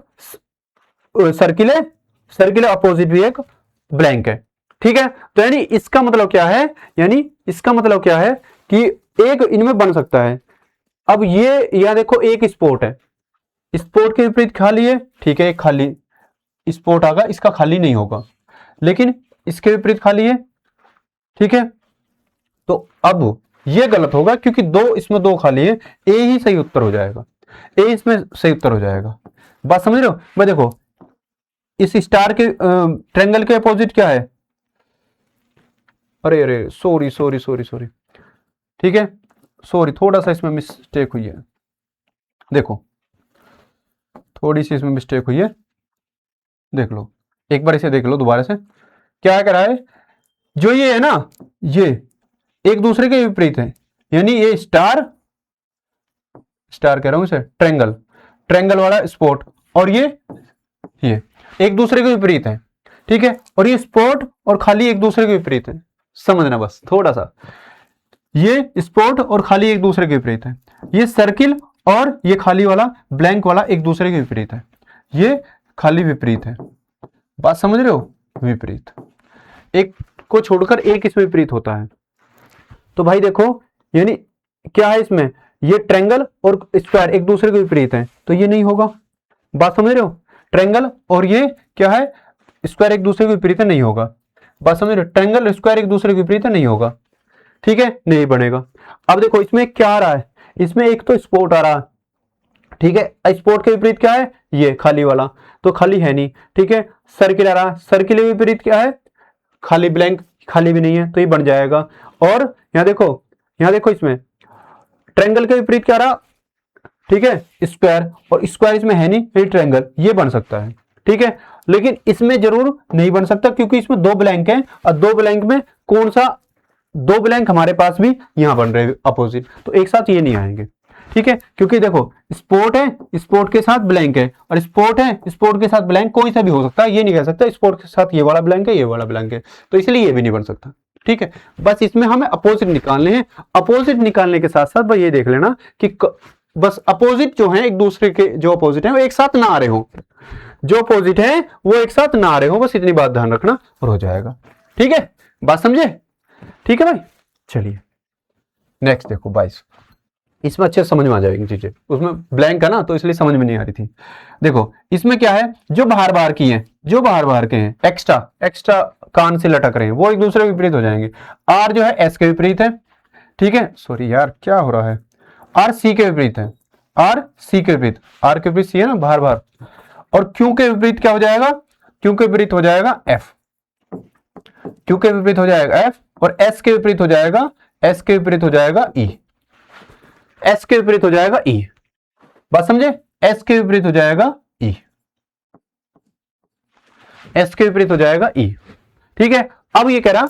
सर्किल है, सर्किल अपोजिट भी एक ब्लैंक है, ठीक है। तो यानी इसका मतलब क्या है, यानी इसका मतलब क्या है कि एक इनमें बन सकता है। अब ये यहां देखो एक स्पॉट है, स्पॉट के विपरीत खाली है, ठीक है, एक खाली स्पॉट आगा, इसका खाली नहीं होगा, लेकिन इसके विपरीत खाली है, ठीक है। तो अब ये गलत होगा, क्योंकि दो इसमें दो खाली है, ए ही सही उत्तर हो जाएगा, ए इसमें सही उत्तर हो जाएगा। बात समझ रहे हो भाई, देखो इस स्टार के ट्रायंगल के अपोजिट क्या है, अरे अरे सॉरी सॉरी सॉरी सॉरी, ठीक है, सॉरी थोड़ा सा इसमें मिस्टेक हुई है, देखो थोड़ी सी इसमें मिस्टेक हुई है, देख लो एक बार इसे देख लो दोबारा से, क्या कह रहा है, जो ये है ना, ये एक दूसरे के विपरीत है, यानी ये स्टार, स्टार कह रहा हूं इसे, ट्रायंगल, ट्रायंगल वाला स्पॉट, और ये एक दूसरे के विपरीत है, ठीक है। और ये स्पॉट और खाली एक दूसरे के विपरीत है, समझना बस थोड़ा सा, ये स्पॉट और खाली एक दूसरे के विपरीत है, ये सर्किल और ये खाली वाला ब्लैंक वाला एक दूसरे के विपरीत है, ये खाली विपरीत है, बात समझ रहे हो, विपरीत, एक को छोड़कर एक इसमें विपरीत होता है। तो भाई देखो यानी क्या है इसमें, ये ट्रायंगल और स्क्वायर एक दूसरे के विपरीत है, तो ये नहीं होगा, बात समझ रहे हो, ट्रायंगल और ये क्या है, स्क्वायर एक दूसरे के विपरीत है, नहीं होगा, बात समझ रहे हो, ट्रायंगल स्क्वायर एक दूसरे के विपरीत है, नहीं होगा, ठीक है, नहीं बनेगा। अब देखो इसमें क्या आ रहा है, इसमें एक तो स्पॉट आ रहा है, ठीक है, स्पॉट के विपरीत क्या है, ये खाली वाला, तो खाली है नहीं, ठीक है। सर्किल आ रहा, सर्किल के विपरीत क्या है, खाली ब्लैंक, खाली भी नहीं है, तो ये बन जाएगा। और यहां देखो, यहां देखो इसमें ट्रायंगल के विपरीत क्या रहा, ठीक है, स्क्वायर, और स्क्वायर इसमें है नहीं, ये ट्रायंगल, ये बन सकता है, ठीक है। लेकिन इसमें जरूर नहीं बन सकता, क्योंकि इसमें दो ब्लैंक हैं, और दो ब्लैंक में कौन सा दो ब्लैंक हमारे पास भी यहां बन रहे हैं अपोजिट, तो एक साथ ये नहीं आएंगे, ठीक है, क्योंकि देखो स्पोर्ट है, स्पोर्ट के साथ ब्लैंक है, और स्पोर्ट है, स्पोर्ट के साथ ब्लैंक कोई सा भी हो सकता है, ये नहीं कह सकता स्पोर्ट के साथ ये वाला ब्लैंक है, ये वाला ब्लैंक है, तो इसलिए ये भी नहीं बन सकता, ठीक है। बस इसमें हमें अपोजिट निकालने हैं। अपोजिट निकालने के साथ साथ भाई ये देख लेना कि बस अपोजिट जो है एक दूसरे के, जो अपोजिट है वो एक साथ ना आ रहे हो, जो अपोजिट है वो एक साथ ना आ रहे हो, बस इतनी बात ध्यान रखना और हो जाएगा, ठीक है, बात समझे, ठीक है भाई। चलिए नेक्स्ट देखो 22, इसमें अच्छे समझ में आ जाएगी चीजें, उसमें ब्लैंक है ना तो इसलिए समझ में नहीं आ रही थी। देखो इसमें क्या है, जो बाहर बाहर की है, जो बाहर बाहर के हैं, एक्स्ट्रा एक्स्ट्रा कान से लटक रहे हैं, वो एक दूसरे के विपरीत हो जाएंगे। आर जो है एस के विपरीत है, ठीक है, सॉरी यार क्या हो रहा है, आर सी के विपरीत है, आर सी के विपरीत, आर के विपरीत सी है ना बाहर बाहर, और क्यू के विपरीत क्या हो जाएगा, क्यू के विपरीत हो जाएगा एफ, क्यू के विपरीत हो जाएगा एफ, और एस के विपरीत हो जाएगा, एस के विपरीत हो जाएगा ई, एस के विपरीत हो जाएगा ई, बात समझे, एस के विपरीत हो जाएगा ई, एस के विपरीत हो जाएगा ई, ठीक है। अब ये कह रहा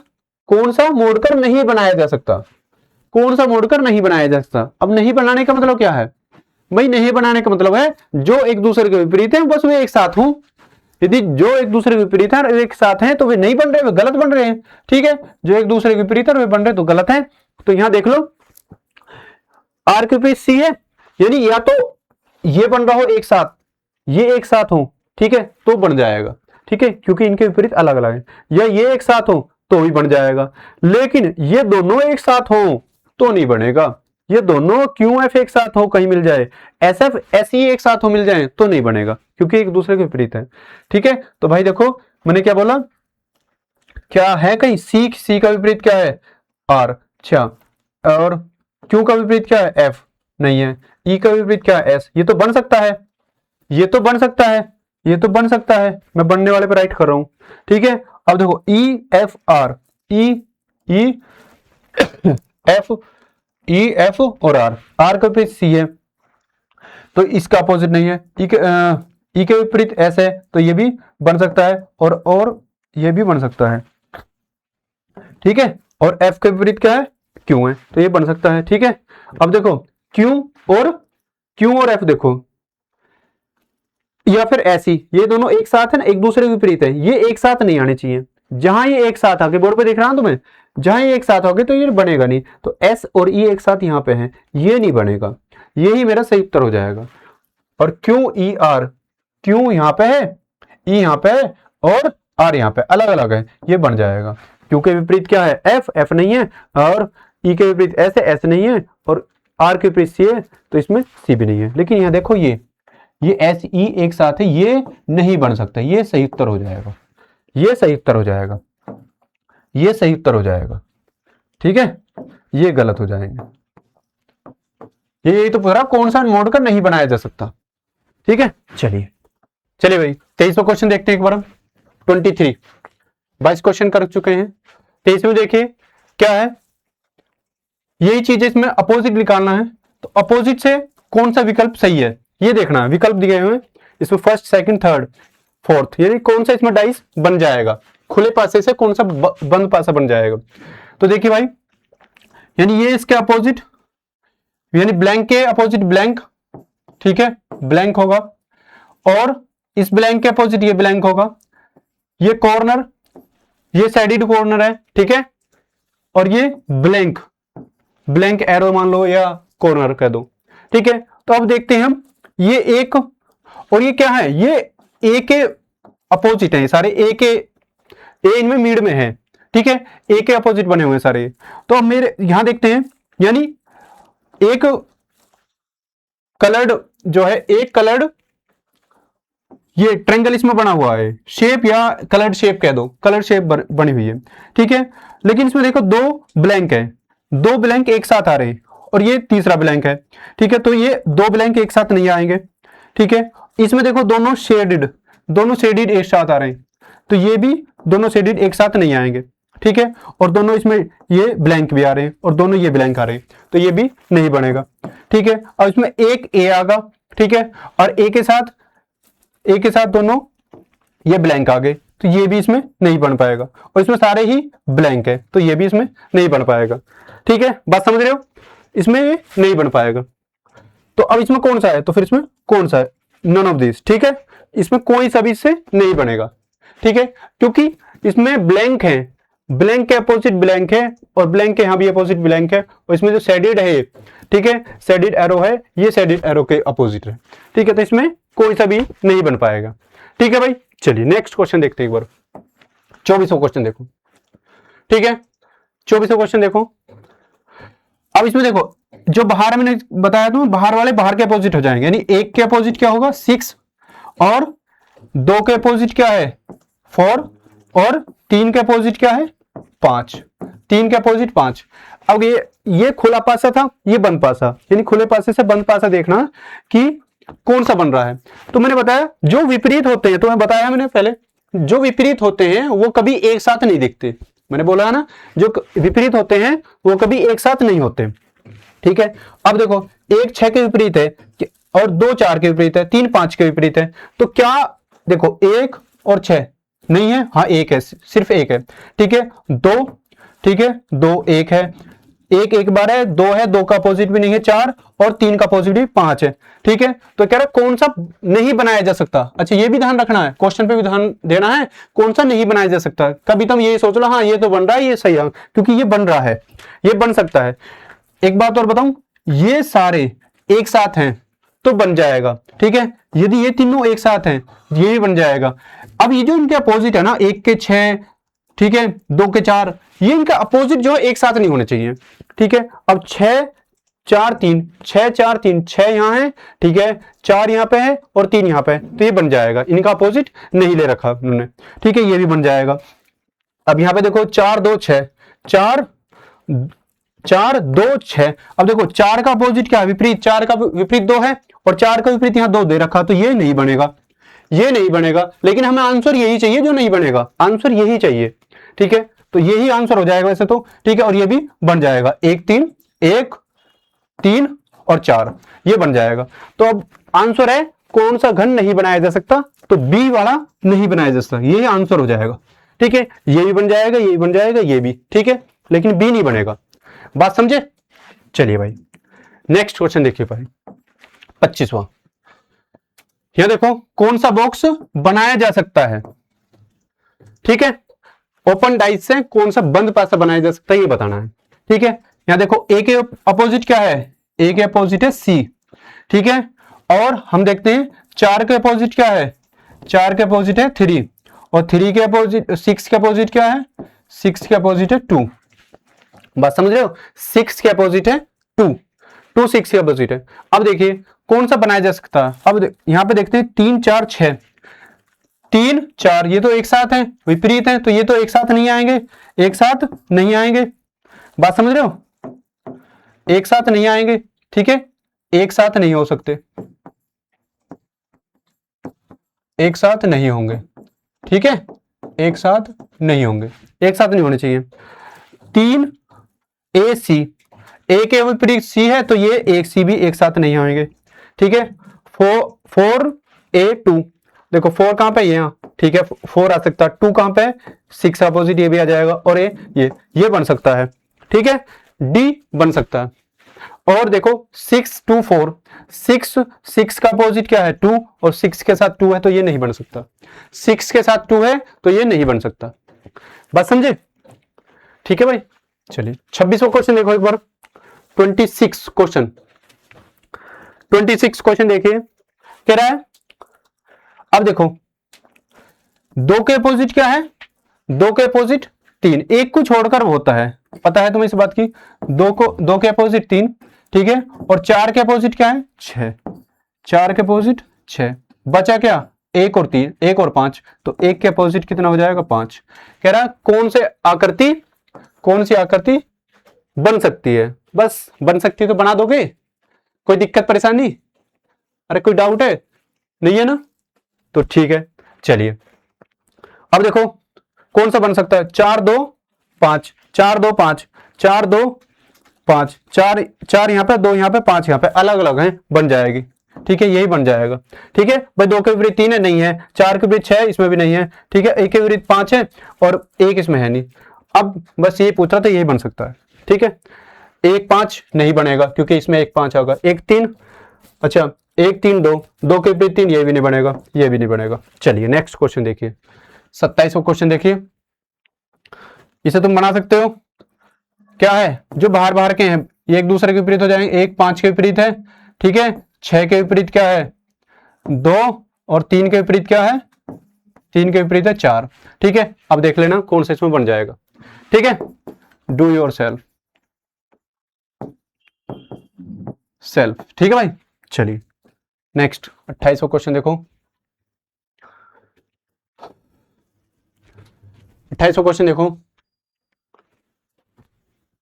कौन सा मोड़कर नहीं बनाया जा सकता, कौन सा मोड़कर नहीं बनाया जा सकता। अब नहीं बनाने का मतलब क्या है भाई, नहीं बनाने का मतलब है जो एक दूसरे के विपरीत है बस वे एक साथ हों, यदि जो एक दूसरे के विपरीत है और एक साथ हैं तो वे नहीं बन रहे, वे गलत बन रहे हैं, ठीक है, जो एक दूसरे के विपरीत है वे बन रहे तो गलत है। तो यहां देख लो आर के विपरीत सी है, यानी या तो ये बन रहा हो एक साथ, ये एक साथ हो, ठीक है, तो बन जाएगा, ठीक है, क्योंकि इनके विपरीत अलग अलग है, या ये एक साथ हो तो भी बन जाएगा, लेकिन ये दोनों एक साथ हो तो नहीं बनेगा, ये दोनों क्यू एफ एक साथ हो कहीं मिल जाए, एस एफ एस ई एक साथ हो मिल जाए तो नहीं बनेगा, क्योंकि एक दूसरे के विपरीत है, ठीक है। तो भाई देखो मैंने क्या बोला, क्या है कहीं सी, सी का विपरीत क्या है आर, अच्छा, और क्यू का विपरीत क्या है एफ, नहीं है, ई का विपरीत क्या है एस, ये तो बन सकता है, ये तो बन सकता है, ये तो बन सकता है, मैं बनने वाले पे राइट कर रहा हूं, ठीक है। अब देखो ई एफ आर, ई ई एफ, ई एफ और आर, आर का विपरीत सी है तो इसका अपोजिट नहीं है, ई के विपरीत एस है तो ये भी बन सकता है, और ये भी बन सकता है, ठीक है, और एफ के विपरीत क्या है क्यू है तो ये बन सकता है, ठीक है। अब देखो क्यू और एफ देखो, या फिर ऐसी, ये दोनों एक साथ है ना, एक दूसरे के विपरीत है, ये एक साथ नहीं आने चाहिए, जहां ये एक साथ आके बोर्ड पे देख रहा हूं तुम्हें, जहां ये एक साथ होगे तो ये बनेगा नहीं, तो एस और ई एक साथ यहां पे है, ये नहीं बनेगा, यही मेरा सही उत्तर हो जाएगा। और क्यू ई आर, क्यू यहां पे है, ई यहां पे है, और आर यहां पे अलग अलग है, ये बन जाएगा। क्यू के विपरीत क्या है एफ, एफ नहीं है, और ई के विपरीत एस है, एस नहीं है, और आर के विपरीत सी है तो इसमें सी भी नहीं है। लेकिन यहां देखो ये एस ई एक साथ है, ये नहीं बन सकता, ये सही उत्तर हो जाएगा, ये सही उत्तर हो जाएगा, ये सही उत्तर हो जाएगा, ठीक है, ये गलत हो जाएंगे। यही तो पूरा कौन सा मोड़ कर नहीं बनाया जा सकता, ठीक है। चलिए चलिए भाई 23वां क्वेश्चन देखते हैं एक बार हम। 23 22 क्वेश्चन कर चुके हैं, 23वें देखिए क्या है, यही चीज इसमें अपोजिट निकालना है, तो अपोजिट से कौन सा विकल्प सही है ये देखना है। विकल्प दिए हुए इसमें फर्स्ट सेकंड थर्ड फोर्थ, यानी कौन सा इसमें डाइस बन जाएगा, खुले पासे से कौन सा बंद पासा बन जाएगा। तो देखिए भाई, यानी ये इसके अपोजिट, यानी ब्लैंक के अपोजिट ब्लैंक, ठीक है, ब्लैंक होगा, और इस ब्लैंक के अपोजिट ये ब्लैंक होगा, ये कॉर्नर, ये साइडेड कॉर्नर है, ठीक है, और ये ब्लैंक, ब्लैंक एरो मान लो या कॉर्नर कह दो, ठीक है। तो अब देखते हैं हम, ये एक और ये क्या है, ये ए के अपोजिट है सारे, ए के, ए इनमें मीड में है, ठीक है, ए के अपोजिट बने हुए हैं सारे। तो अब मेरे यहां देखते हैं, यानी एक कलर्ड जो है, एक कलर्ड ये ट्रायंगल इसमें बना हुआ है, शेप या कलर्ड शेप कह दो, कलर्ड शेप बनी हुई है, ठीक है। लेकिन इसमें देखो दो ब्लैंक है, दो ब्लैंक एक साथ आ रहे हैं, और ये तीसरा ब्लैंक है, ठीक है, तो ये दो ब्लैंक एक साथ नहीं आएंगे, ठीक है। इसमें देखो दोनों शेडेड एक साथ आ रहे हैं, तो ये भी दोनों शेडेड एक साथ नहीं आएंगे, ठीक है, और दोनों इसमें ये ब्लैंक भी आ रहे हैं और दोनों ये ब्लैंक आ रहे हैं, तो ये भी नहीं बनेगा, ठीक है। और इसमें एक ए आगा, ठीक है, और ए के साथ दोनों ये ब्लैंक आ गए, तो ये भी इसमें नहीं बन पाएगा, और इसमें सारे ही ब्लैंक है तो ये भी इसमें नहीं बन पाएगा। ठीक है, बात समझ रहे हो, इसमें ये नहीं बन पाएगा। तो अब इसमें कौन सा है, तो फिर इसमें कौन सा है, नन ऑफ दिस। ठीक है, इसमें कोई सा भी इससे नहीं बनेगा। ठीक है, क्योंकि इसमें ब्लैंक है, ब्लैंक के अपोजिट ब्लैंक है, और ब्लैंक के यहाँ भी अपोजिट ब्लैंक है, और इसमें जो शेडेड है, ठीक है, शेडेड एरो है, ये शेडेड एरो के अपोजिट है। ठीक है, तो इसमें कोई सा भी नहीं बन पाएगा। ठीक है भाई, चलिए नेक्स्ट क्वेश्चन देखते हैं एक बार। 24वां क्वेश्चन देखो। ठीक है, 24वां क्वेश्चन देखो। अब इसमें देखो, जो बाहर मैंने बताया था, बाहर वाले बाहर के अपोजिट हो जाएंगे, यानी 1 के अपोजिट क्या होगा 6, और 2 के अपोजिट क्या है 4, और 3 के अपोजिट क्या है 5, 3 के अपोजिट 5। अब ये खुला पासा था, ये बंद पासा, यानी खुले पासे से बंद पासा देखना कि कौन सा बन रहा है। तो मैंने बताया जो विपरीत होते हैं, तो मैं बताया मैंने पहले, जो विपरीत होते हैं वो कभी एक साथ नहीं दिखते। मैंने बोला ना, जो विपरीत होते हैं वो कभी एक साथ नहीं होते। ठीक है, अब देखो 1 6 के विपरीत है, और 2 4 के विपरीत है, 3 5 के विपरीत है, तो क्या देखो 1 और 6 नहीं है, हाँ 1 है, सिर्फ 1 है। ठीक है, 2, ठीक है 2 1 है, 1 एक बार है, 2 है, 2 का अपोजिट भी नहीं है 4, और 3 का अपोजिट भी 5 है। ठीक है, तो कह रहा है कौन सा नहीं बनाया जा सकता। अच्छा, ये भी ध्यान रखना है, क्वेश्चन पे भी ध्यान देना है, कौन सा नहीं बनाया जा सकता। कभी तुम ये सोच लो हाँ ये तो बन रहा है, ये सही है, क्योंकि ये बन रहा है, ये बन सकता है। एक बात और बताऊं, ये सारे एक साथ हैं तो बन जाएगा। ठीक है, यदि ये तीनों एक साथ हैं ये भी बन जाएगा। अब ये जो इनके अपोजिट है ना, 1 के 6, ठीक है 2 के 4, ये इनका अपोजिट जो है एक साथ नहीं होने चाहिए। ठीक है, अब 6 4 3, 6 4 3, 6 यहां है, ठीक है 4 यहां पे है और 3 यहां पे है, तो ये बन जाएगा, इनका अपोजिट नहीं ले रखा उन्होंने। ठीक है, ये भी बन जाएगा। अब यहां पे देखो 4 2 6, 4 4 2 6, अब देखो 4 का अपोजिट क्या है विपरीत, 4 का विपरीत 2 है, और 4 का विपरीत यहां 2 दे रखा, तो ये नहीं बनेगा, ये नहीं बनेगा। लेकिन हमें आंसर यही चाहिए जो नहीं बनेगा, आंसर यही चाहिए। ठीक है, तो यही आंसर हो जाएगा वैसे तो। ठीक है, और ये भी बन जाएगा, 1 3 1 3 और 4, ये बन जाएगा। तो अब आंसर है कौन सा घन नहीं बनाया जा सकता, तो बी वाला नहीं बनाया जा सकता, यही आंसर हो जाएगा। ठीक है, ये भी बन जाएगा, ये भी बन जाएगा, ये भी, ठीक है, लेकिन बी नहीं बनेगा। बात समझे। चलिए भाई नेक्स्ट क्वेश्चन देखिए भाई, 25वां। यहां देखो कौन सा बॉक्स बनाया जा सकता है। ठीक है, ओपन डाइस से कौन सा बंद पासा बनाया जा सकता है ये बताना है। ठीक है, यहां देखो ए के अपोजिट क्या है, ए के अपोजिट है सी। ठीक है, और हम देखते हैं 4 के अपोजिट क्या है, 4 के अपोजिट है 3, और 3 के अपोजिट 6 के अपोजिट क्या है, 6 के अपोजिट है 2। बात समझ रहे हो, 6 के अपोजिट है 2, 2 6 के अपोजिट है। अब देखिए कौन सा बनाया जा सकता है। अब यहां पे देखते हैं 3 4 6, 3 4 ये तो एक साथ हैं, विपरीत हैं, तो ये तो एक साथ नहीं आएंगे, एक साथ नहीं आएंगे। बात समझ रहे हो, एक साथ नहीं आएंगे। ठीक है, एक साथ नहीं हो सकते, एक साथ नहीं होंगे। ठीक है, एक साथ नहीं होंगे, एक साथ नहीं होने चाहिए। 3 ए सी, ए के विपरीत सी है, तो ये एक सी भी एक साथ नहीं आएंगे। ठीक है, 4 ए 2, देखो 4 कहां पे, यहाँ, ठीक है 4 आ सकता है, 2 कहां पे, 6 अपोजिट ये भी आ जाएगा, और ये बन सकता है। ठीक है, डी बन सकता है। और देखो 6 2 4, 6 का अपोजिट क्या है 2, और 6 के साथ 2 है, तो ये नहीं बन सकता, 6 के साथ 2 है तो ये नहीं बन सकता। बात समझे। ठीक है भाई, चलिए 26वां क्वेश्चन देखो एक बार, 26 क्वेश्चन, 26 क्वेश्चन देखिए, कह रहा है अब देखो 2 के अपोजिट क्या है, 2 के अपोजिट 3, एक को छोड़कर होता है, पता है तुम्हें इस बात की। 2 के अपोजिट 3, ठीक है, और 4 के अपोजिट क्या है 6, 4 के अपोजिट 6, बचा क्या 1 और 3, 1 और 5, तो 1 के अपोजिट कितना हो जाएगा 5। कह रहा है कौन सी आकृति बन सकती है। बस बन सकती है तो बना दोगे, कोई दिक्कत परेशानी, अरे कोई डाउट है नहीं है ना, तो ठीक है। चलिए अब देखो कौन सा बन सकता है, 4 2 5, 4 2 5, 4 2 5, 4 4 यहाँ पे, 2 यहाँ पे, 5 यहाँ पे, अलग अलग हैं, बन जाएगी। ठीक है, यही बन जाएगा। ठीक है भाई, 2 के विपरीत 3 है, नहीं है। 4 के विपरीत 6 इसमें भी नहीं है। ठीक है, 1 के विपरीत 5 है और 1 इसमें है नहीं। अब बस ये पूछ रहा था, यही बन सकता है। ठीक है, 1 5 नहीं बनेगा क्योंकि इसमें 1 5 होगा। 1 3, अच्छा 1 3 2, 2 के विपरीत 3, ये भी नहीं बनेगा, ये भी नहीं बनेगा। चलिए नेक्स्ट क्वेश्चन देखिए, 27वां क्वेश्चन देखिए। इसे तुम बना सकते हो। क्या है, जो बाहर बाहर के हैं ये एक दूसरे के विपरीत हो जाएंगे। 1 5 के विपरीत है। ठीक है, 6 के विपरीत क्या है 2, और 3 के विपरीत क्या है 3 के विपरीत है 4। ठीक है, अब देख लेना कौन सा इसमें बन जाएगा। ठीक है, डू योर सेल्फ। ठीक है भाई, चलिए नेक्स्ट 28वां क्वेश्चन देखो। 28वां क्वेश्चन देखो,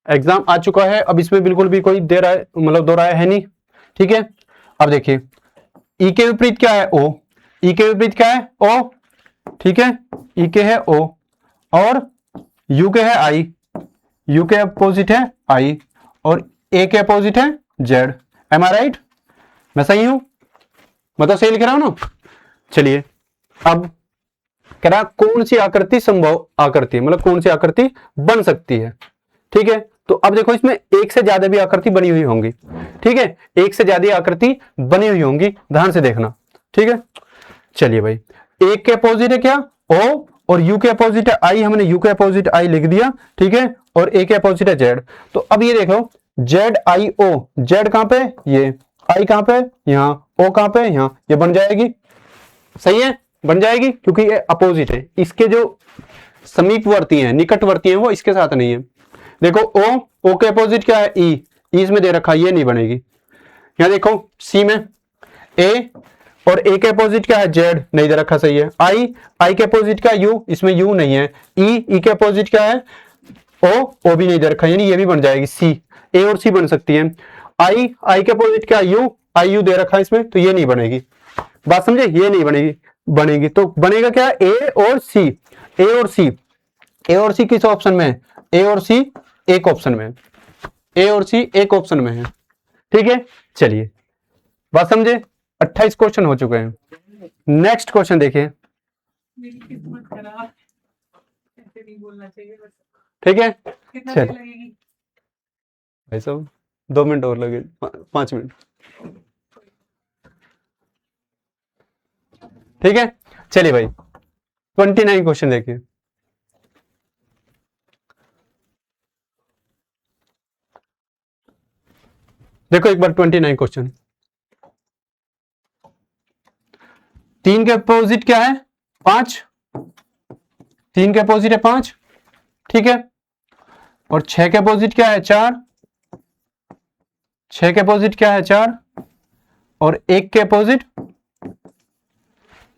एग्जाम आ चुका है, अब इसमें बिल्कुल भी कोई दे रहा है मतलब दो राय है नहीं। ठीक है, अब देखिए ई के विपरीत क्या है ओ, ई के विपरीत क्या है ओ। ठीक है, ई के है ओ और यू के है आई, यू के अपोजिट है आई और ए के अपोजिट है जेड। एम आई राइट, मैं सही हूं, मतलब सही लिख रहा हूं ना। चलिए अब कह रहा कौन सी आकृति संभव आकृति है, मतलब कौन सी आकृति बन सकती है। ठीक है, तो अब देखो इसमें एक से ज्यादा भी आकृति बनी हुई होंगी। ठीक है, एक से ज्यादा आकृति बनी हुई होंगी, ध्यान से देखना। ठीक है, चलिए भाई, एक के अपोजिट है क्या ओ और यू के अपोजिट है आई, हमने यू के अपोजिट आई लिख दिया। ठीक है, और ए के अपोजिट है जेड। तो अब ये देखो जेड आई ओ, जेड कहां पे ये, आई कहां पे यहां, ओ कहां पे यहां, ये बन जाएगी। सही है, बन जाएगी क्योंकि ये अपोजिट है। इसके जो समीपवर्ती हैं निकटवर्ती हैं वो इसके साथ नहीं है। देखो ओ के अपोजिट क्या है ई, इसमें दे रखा, ये नहीं बनेगी। यहां देखो सी में ए और ए के अपोजिट क्या है जेड, नहीं दे रखा, सही है। आई के अपोजिट क्या यू, इसमें यू नहीं है। ई के अपोजिट क्या है ओ भी नहीं दे रखा, यानी ये भी बन जाएगी सी, ए और सी बन सकती है। आई के अपोजिट क्या यू, आई यू दे रखा है इसमें, तो ये नहीं बनेगी। बात समझे, ये नहीं बनेगी। बनेगी तो बनेगा क्या ए और सी, ए और सी, ए और सी किस ऑप्शन में है, ए और सी एक ऑप्शन में, ए और सी एक ऑप्शन में है। ठीक है, चलिए बात समझे। 28 क्वेश्चन हो चुके हैं। नेक्स्ट क्वेश्चन देखिए। ठीक है, चलिए भाई साहब 2 मिनट और लगे, 5 मिनट। ठीक है, चलिए भाई 29 क्वेश्चन देखिए। देखो एक बार 29 क्वेश्चन, 3 के अपोजिट क्या है 5, 3 के अपोजिट है 5। ठीक है, और 6 के अपोजिट क्या है 4, 6 के अपोजिट क्या है 4 और 1 के अपोजिट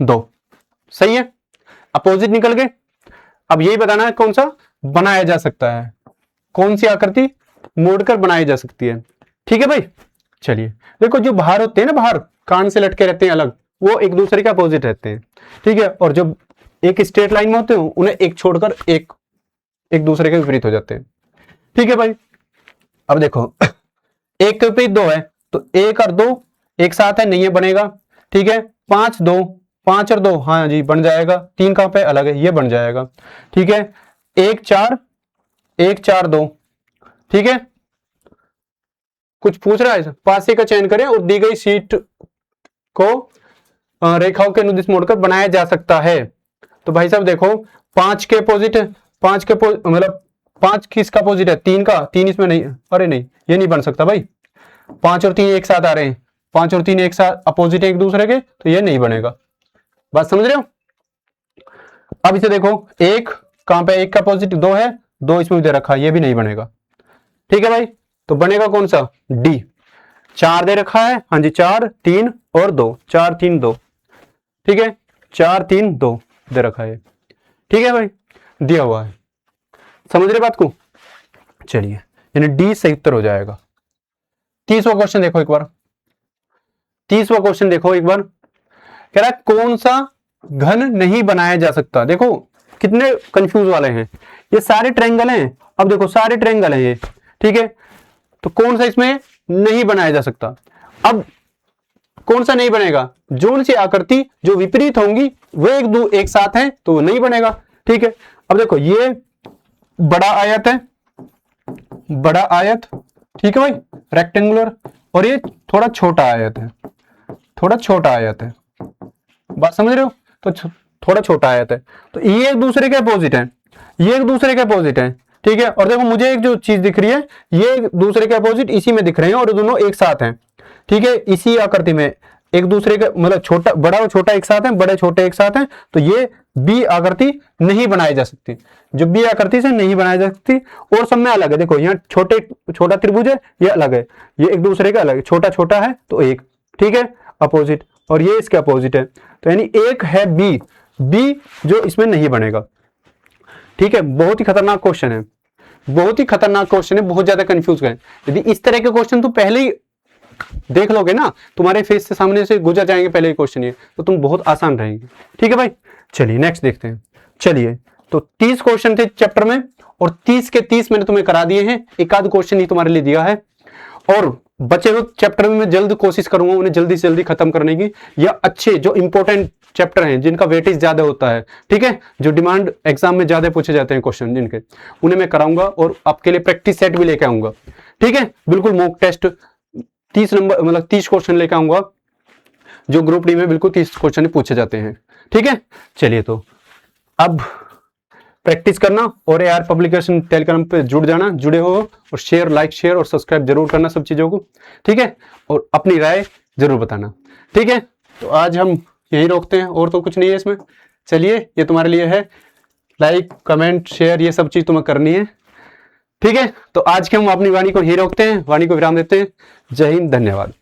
2। सही है, अपोजिट निकल गए। अब यही बताना है कौन सा बनाया जा सकता है, कौन सी आकृति मोड़कर बनाई जा सकती है। ठीक है भाई, चलिए देखो जो बाहर होते हैं ना, बाहर कान से लटके रहते हैं अलग, वो एक दूसरे के अपोजिट रहते हैं। ठीक है, और जो एक स्ट्रेट लाइन में होते हैं उन्हें एक छोड़कर एक दूसरे के विपरीत हो जाते हैं। ठीक है भाई, अब देखो एक के विपरीत 2 है तो 1 और 2 एक साथ है, नहीं है, बनेगा। ठीक है, 5 2, 5 और 2 हाँ जी बन जाएगा। 3 कहां पे अलग है, ये बन जाएगा। ठीक है, 1 4, 1 4 2। ठीक है, कुछ पूछ रहा है, पासे का चयन करें और दी गई सीट को रेखाओं के अनुदिश मोड़कर बनाया जा सकता है। तो भाई साहब देखो 5 के अपोजिट है, 5 के मतलब 5 किसका अपोजिट है 3 का, 3 इसमें नहीं, अरे नहीं ये नहीं बन सकता भाई। 5 और 3 एक साथ आ रहे हैं, 5 और 3 एक साथ अपोजिट है एक दूसरे के, तो ये नहीं बनेगा। बात समझ रहे हो। अब इसे देखो 1 कहां पे, 1 का अपोजिट 2 है, 2 इसमें दे रखा, ये भी नहीं बनेगा। ठीक है भाई, तो बनेगा कौन सा डी। 4 दे रखा है, हाँ जी 4 3 और 2, 4 3 2। ठीक है, 4 3 2 दे रखा है। ठीक है भाई, दिया हुआ है, समझ रहे बात को। चलिए यानी डी सही उत्तर हो जाएगा। 30वां क्वेश्चन देखो एक बार, 30वां क्वेश्चन देखो एक बार, कह रहा है कौन सा घन नहीं बनाया जा सकता। देखो कितने कंफ्यूज वाले हैं, ये सारे ट्रायंगल हैं। अब देखो सारे ट्रायंगल हैं ये। ठीक है, तो कौन सा इसमें नहीं बनाया जा सकता। अब कौन सा नहीं बनेगा? जोन सी आकृति जो विपरीत होंगी वो एक साथ हैं तो नहीं बनेगा। ठीक है, अब देखो ये बड़ा आयत है, बड़ा आयत, ठीक है भाई, रेक्टेंगुलर, और ये थोड़ा छोटा आयत है, थोड़ा छोटा आयत है, बात समझ रहे हो? तो थोड़ा छोटा आयत है, तो ये एक दूसरे के अपोजिट है, ये एक दूसरे के अपोजिट है। ठीक है, और देखो मुझे एक जो चीज दिख रही है ये एक दूसरे के अपोजिट इसी में दिख रहे हैं और दोनों एक साथ हैं। ठीक है, इसी आकृति में एक दूसरे के मतलब छोटा बड़ा और छोटा एक साथ हैं, बड़े छोटे एक साथ हैं, तो ये बी आकृति नहीं बनाई जा सकती, जो बी आकृति से नहीं बनाई जा सकती। और सब में अलग है, देखो यहाँ छोटा त्रिभुज है, ये अलग है, ये एक दूसरे का अलग है, छोटा छोटा है तो एक, ठीक है, अपोजिट, और ये इसके अपोजिट है, तो यानी एक है बी, बी जो इसमें नहीं बनेगा। ठीक है, बहुत ही खतरनाक क्वेश्चन है, बहुत ही खतरनाक क्वेश्चन है, बहुत ज्यादा कंफ्यूज गए। यदि इस तरह के क्वेश्चन तुम पहले ही देख लोगे ना, तुम्हारे फेस से सामने से गुजर जाएंगे पहले ही क्वेश्चन ये, तो तुम बहुत आसान रहेंगे। ठीक है भाई, चलिए नेक्स्ट देखते हैं। चलिए, तो 30 क्वेश्चन थे चैप्टर में और 30 के 30 मैंने तुम्हें करा दिए हैं, एक आध क्वेश्चन ही तुम्हारे लिए दिया है, और बचे हुए चैप्टर में मैं जल्द कोशिश करूंगा उन्हें जल्दी से जल्दी खत्म करने की, या अच्छे जो इंपॉर्टेंट चैप्टर हैं जिनका वेटेज ज्यादा होता है, ठीक है, जो डिमांड एग्जाम में ज्यादा पूछे जाते हैं क्वेश्चन जिनके, उन्हें मैं कराऊंगा और आपके लिए प्रैक्टिस सेट भी लेके आऊंगा। ठीक है, बिल्कुल मॉक टेस्ट 30 नंबर मतलब 30 क्वेश्चन लेके आऊंगा, जो ग्रुप डी में बिल्कुल 30 क्वेश्चन पूछे जाते हैं। ठीक है, चलिए तो अब प्रैक्टिस करना और यार पब्लिकेशन टेलीग्राम पे जुड़ जाना, जुड़े हो, और शेयर, लाइक, शेयर और सब्सक्राइब जरूर करना सब चीजों को। ठीक है, और अपनी राय जरूर बताना। ठीक है, तो आज हम यही रोकते हैं, और तो कुछ नहीं है इसमें। चलिए, ये तुम्हारे लिए है, लाइक, कमेंट, शेयर, ये सब चीज तुम्हें करनी है। ठीक है, तो आज के हम अपनी वाणी को यही रोकते हैं, वाणी को विराम देते हैं। जय हिंद, धन्यवाद।